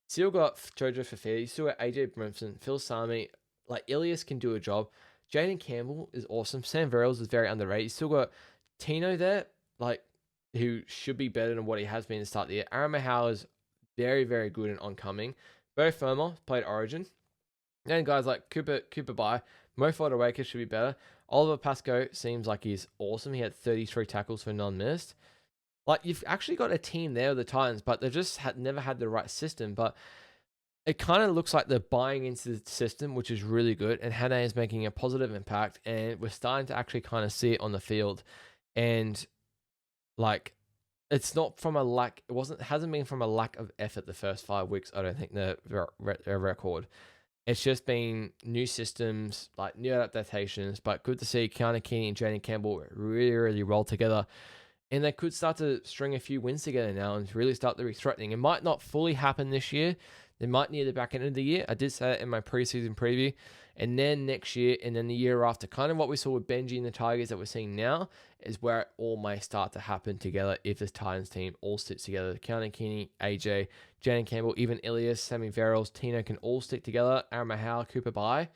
still got Jojo Fafita, you still got AJ Brimson, Phil Sami, like, Ilias can do a job. Jaden Campbell is awesome. Sam Verrills is very underrated. You still got Tino there, like, who should be better than what he has been to start the year. Aaron Mahal is very, very good and oncoming. Bo Firma played Origin. And guys like Cooper Bai, Mo Fodawaker should be better. Oliver Pascoe seems like he's awesome. He had 33 tackles for none-missed. Like, you've actually got a team there with the Titans, but they've just never had the right system. But it kind of looks like they're buying into the system, which is really good. And Hannah is making a positive impact. And we're starting to actually kind of see it on the field. And, like, it's not from a lack. Hasn't been from a lack of effort the first 5 weeks. I don't think their record. It's just been new systems, like new adaptations. But good to see Keanu Keeney and Jaden Campbell really, really roll together. And they could start to string a few wins together now and really start to be threatening. It might not fully happen this year. They might near the back end of the year. I did say that in my preseason preview. And then next year and then the year after, kind of what we saw with Benji and the Tigers that we're seeing now is where it all may start to happen together if this Titans team all sits together. Keanu Keeney, AJ, Jaden Campbell, even Ilias, Sammy Verrills, Tino can all stick together. Aaron Mahal, Cooper Bai.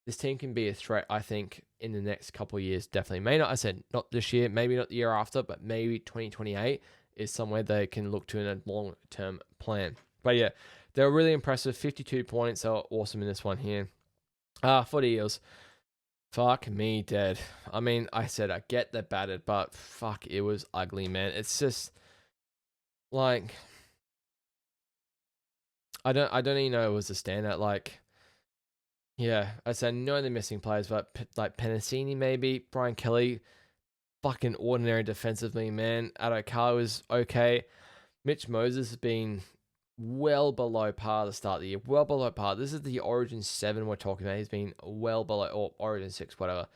This team can be a threat, I think, in the next couple of years, definitely. May not, I said, not this year, maybe not the year after, but maybe 2028 is somewhere they can look to in a long-term plan. But yeah, they were really impressive. 52 points. They were awesome in this one here. For the Eels, fuck me dead. I mean, I said I get they're battered, but fuck, it was ugly, man. It's just like I don't even know it was a standout. Like, yeah, I said no of the missing players, but like Penasini maybe, Brian Kelly, fucking ordinary defensively, man. Adokar was okay. Mitch Moses has been well below par at the start of the year. Well below par. This is the Origin 7 we're talking about. He's been well below, or Origin 6, whatever.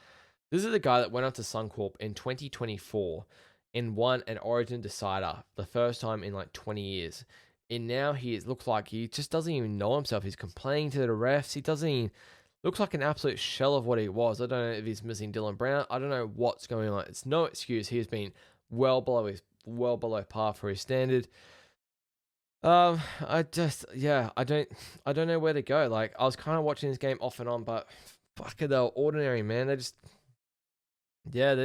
This is the guy that went up to Suncorp in 2024 and won an Origin decider the first time in like 20 years. And now looks like he just doesn't even know himself. He's complaining to the refs. He doesn't even, looks like an absolute shell of what he was. I don't know if he's missing Dylan Brown. I don't know what's going on. It's no excuse. He has been well below par for his standard. I don't know where to go. Like, I was kind of watching this game off and on, but fuck it, they were ordinary, man. They just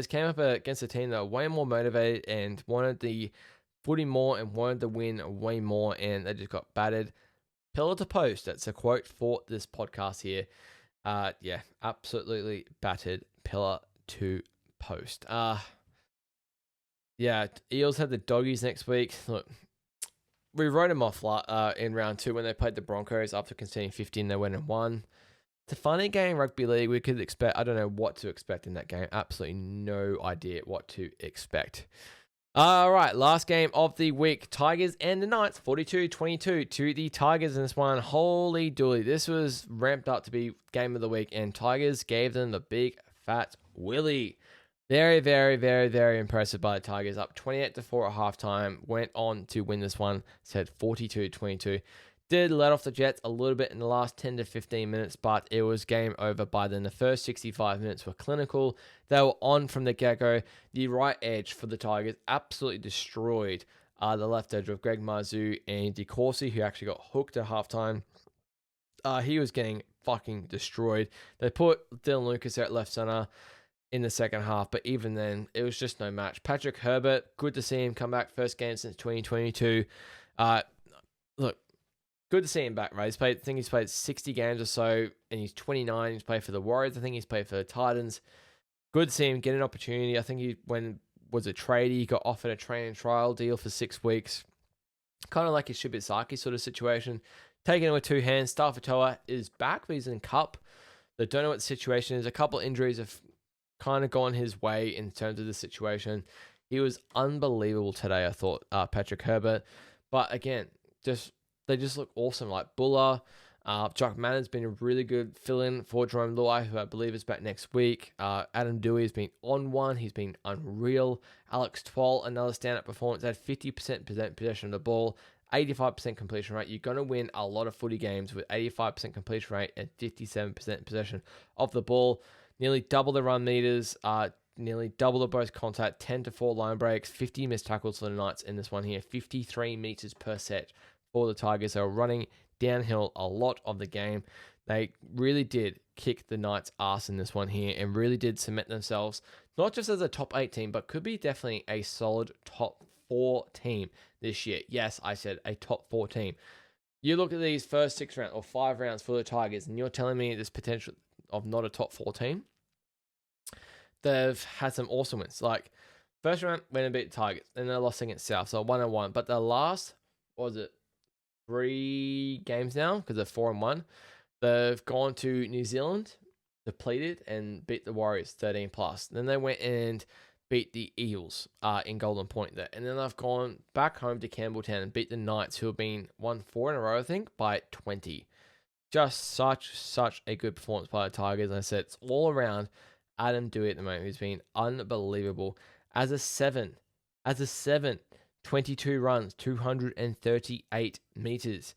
came up against a team that were way more motivated and wanted the footy more and wanted to win way more, and they just got battered. Pillar to post. That's a quote for this podcast here. Absolutely battered. Pillar to post. Eels have the Doggies next week. Look, we wrote them off in round 2 when they played the Broncos after conceding 15. They went and won. It's a funny game, rugby league. We could expect. I don't know what to expect in that game. Absolutely no idea what to expect. All right, last game of the week. Tigers and the Knights, 42-22 to the Tigers in this one. Holy dooly. This was ramped up to be game of the week, and Tigers gave them the big fat willy. Very, very, very, very impressive by the Tigers. Up 28-4 at halftime. Went on to win this one. Said 42-22. Did let off the Jets a little bit in the last 10 to 15 minutes, but it was game over by then. The first 65 minutes were clinical. They were on from the get-go. The right edge for the Tigers absolutely destroyed the left edge of Greg Marzou and DeCourcy, who actually got hooked at halftime. He was getting fucking destroyed. They put Dylan Lucas there at left center in the second half, but even then, it was just no match. Patrick Herbert, good to see him come back. First game since 2022. Look, good to see him back, right? I think he's played 60 games or so, and he's 29. He's played for the Warriors. I think he's played for the Titans. Good to see him get an opportunity. I think he was a tradie. He got offered a training trial deal for 6 weeks. Kind of like a Shibazaki sort of situation. Taking it with 2 hands. Starfatoa is back, but he's in cup. They don't know what the situation is. A couple of injuries have kind of gone his way in terms of the situation. He was unbelievable today, I thought, Patrick Herbert. But again, they just look awesome. Like Buller, Jock Manners been a really good fill-in for Jerome Luai, who I believe is back next week. Adam Dewey has been on one. He's been unreal. Alex Twal, another stand-up performance. Had 50% possession of the ball, 85% completion rate. You're going to win a lot of footy games with 85% completion rate and 57% possession of the ball. Nearly double the run meters, nearly double the both contact, 10-4 line breaks, 50 missed tackles for the Knights in this one here, 53 meters per set for the Tigers. They were running downhill a lot of the game. They really did kick the Knights' ass in this one here and really did cement themselves, not just as a top 8 team, but could be definitely a solid top 4 team this year. Yes, I said a top 4 team. You look at these first 6 rounds or 5 rounds for the Tigers, and you're telling me there's potential of not a top 4 team. They've had some awesome wins. Like, first round, went and beat the Tigers, and they lost against South, so 1-1. But the last, 3 games now, because they're 4-1. They've gone to New Zealand, depleted, and beat the Warriors 13+. Then they went and beat the Eagles in Golden Point there. And then they've gone back home to Campbelltown and beat the Knights, who have been won 4 in a row, I think, by 20. Just such a good performance by the Tigers. And I said, it's all around Adam Dewey at the moment, who's been unbelievable. As a 7, As a 7, 22 runs, 238 meters,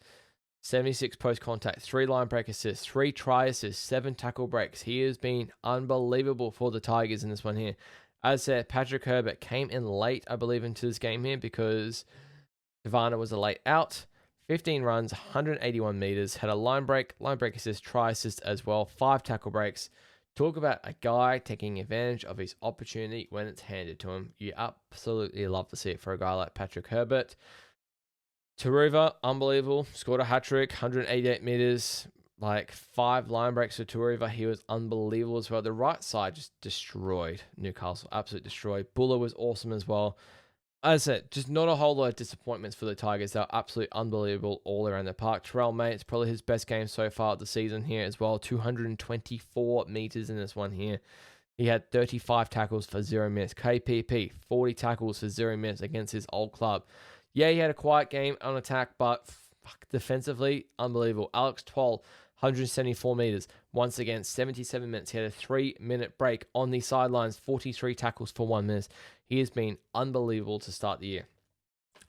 76 post contact, 3 line break assists, 3 try assists, 7 tackle breaks. He has been unbelievable for the Tigers in this one here. As I said, Patrick Herbert came in late, I believe, into this game here because Ivana was a late out. 15 runs, 181 meters, had a line break assist, try assist as well, 5 tackle breaks. Talk about a guy taking advantage of his opportunity when it's handed to him. You absolutely love to see it for a guy like Patrick Herbert. Taruva, unbelievable. Scored a hat-trick, 188 meters, like 5 line breaks for Taruva. He was unbelievable as well. The right side just destroyed Newcastle, absolutely destroyed. Buller was awesome as well. As I said, just not a whole lot of disappointments for the Tigers. They're absolutely unbelievable all around the park. Terrell May, it's probably his best game so far of the season here as well. 224 meters in this one here. He had 35 tackles for 0 minutes. KPP, 40 tackles for 0 minutes against his old club. Yeah, he had a quiet game on attack, but defensively, unbelievable. Alex Toll, 174 meters. Once again, 77 minutes. He had a 3-minute break on the sidelines, 43 tackles for 1 minute. He has been unbelievable to start the year.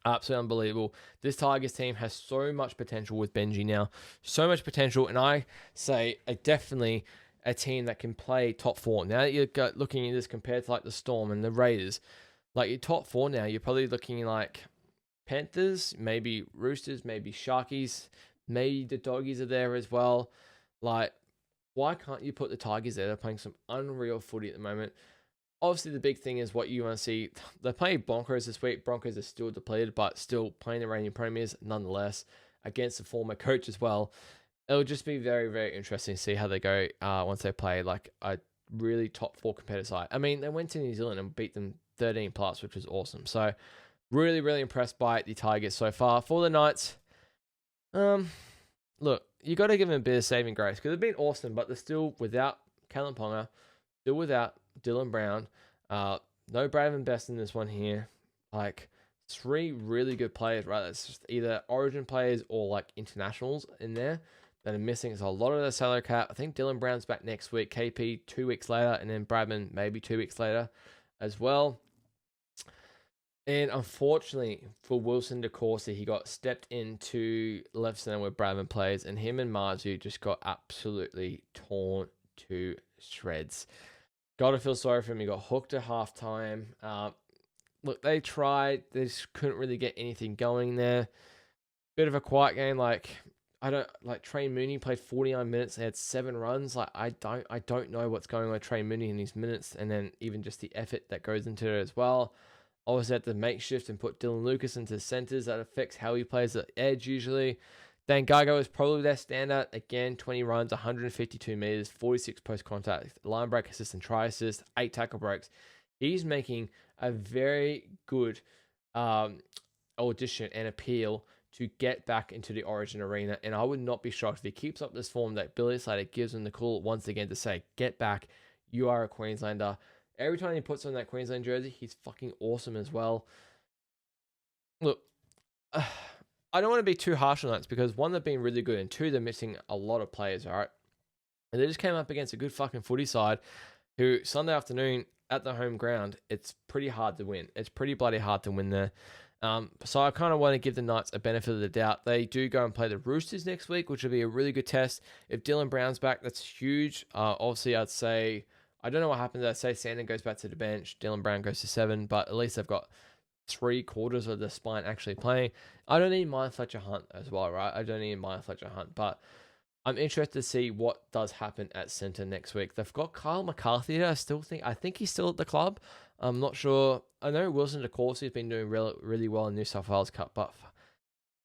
Absolutely unbelievable. This Tigers team has so much potential with Benji now. So much potential, and I say definitely a team that can play top 4. Now that you're looking at this compared to like the Storm and the Raiders, like your top 4 now, you're probably looking like Panthers, maybe Roosters, maybe Sharkies, maybe the Doggies are there as well. Like, why can't you put the Tigers there? They're playing some unreal footy at the moment. Obviously, the big thing is what you want to see. They're playing Broncos this week. Broncos are still depleted, but still playing the reigning premiers nonetheless against the former coach as well. It'll just be very, very interesting to see how they go once they play like a really top 4 competitor side. I mean, they went to New Zealand and beat them 13 plus, which was awesome. So, really, really impressed by the Tigers so far. For the Knights, look, you got to give them a bit of saving grace because they've been awesome, but they're still without Kalen Ponga, still without Dylan Brown, no Braven Best in this one here. Like 3 really good players, right? That's just either Origin players or like internationals in there that are missing. It's a lot of the salary cap. I think Dylan Brown's back next week. KP 2 weeks later, and then Bradman maybe 2 weeks later as well. And unfortunately for Wilson DeCourcy, he got stepped into left center where Bradman plays, and him and Marzu just got absolutely torn to shreds. Got to feel sorry for him. He got hooked at halftime. Look, they tried. They just couldn't really get anything going there. Bit of a quiet game. Trey Mooney played 49 minutes. They had 7 runs. I don't know what's going on with Trey Mooney in these minutes, and then even just the effort that goes into it as well. Always had to make shift and put Dylan Lucas into centers. That affects how he plays at edge usually. Dan Gargo is probably their standout. Again, 20 runs, 152 meters, 46 post contact, line break assist and try assist, 8 tackle breaks. He's making a very good audition and appeal to get back into the Origin arena. And I would not be shocked if he keeps up this form that Billy Slater gives him the call once again to say, get back. You are a Queenslander. Every time he puts on that Queensland jersey, he's fucking awesome as well. Look, I don't want to be too harsh on that because 1, they're being really good, and 2, they're missing a lot of players, all right? And they just came up against a good fucking footy side who Sunday afternoon at the home ground, it's pretty hard to win. It's pretty bloody hard to win there. So I kind of want to give the Knights a benefit of the doubt. They do go and play the Roosters next week, which will be a really good test. If Dylan Brown's back, that's huge. Obviously, I'd say, I don't know what happens. I'd say Sandon goes back to the bench. Dylan Brown goes to 7, but at least they've got 3/4 of the spine actually playing. I don't need Maya Fletcher Hunt as well, right? I don't need Maya Fletcher Hunt, but I'm interested to see what does happen at centre next week. They've got Kyle McCarthy there. I think he's still at the club. I'm not sure. I know Wilson DeCourcy has been doing really well in New South Wales Cup, but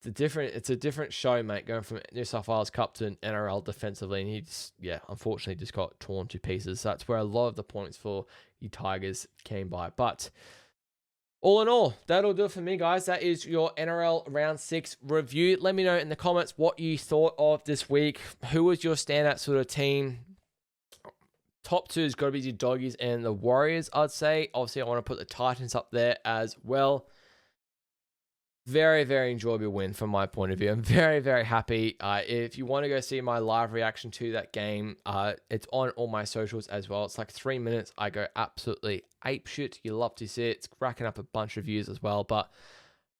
it's a different show, mate, going from New South Wales Cup to an NRL defensively, and he's, unfortunately just got torn to pieces. So that's where a lot of the points for you Tigers came by. But all in all, that'll do it for me, guys. That is your NRL Round 6 review. Let me know in the comments what you thought of this week. Who was your standout sort of team? Top 2 has got to be your Doggies and the Warriors, I'd say. Obviously, I want to put the Titans up there as well. very, very enjoyable win from my point of view. I'm very, very happy. If you want to go see my live reaction to that game, it's on all my socials as well. It's like 3 minutes. I go absolutely apeshit. You love to see it. It's racking up a bunch of views as well. But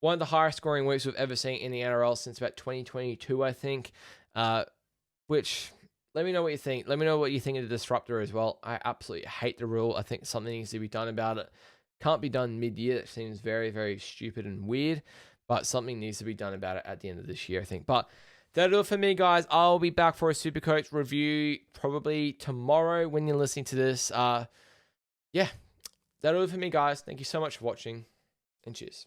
one of the highest scoring weeks we've ever seen in the NRL since about 2022, I think. Which, let me know what you think. Let me know what you think of the Disruptor as well. I absolutely hate the rule. I think something needs to be done about it. Can't be done mid-year. It seems very, very stupid and weird. But something needs to be done about it at the end of this year, I think. But that'll do it for me, guys. I'll be back for a Supercoach review probably tomorrow when you're listening to this. Yeah, that'll do it for me, guys. Thank you so much for watching, and cheers.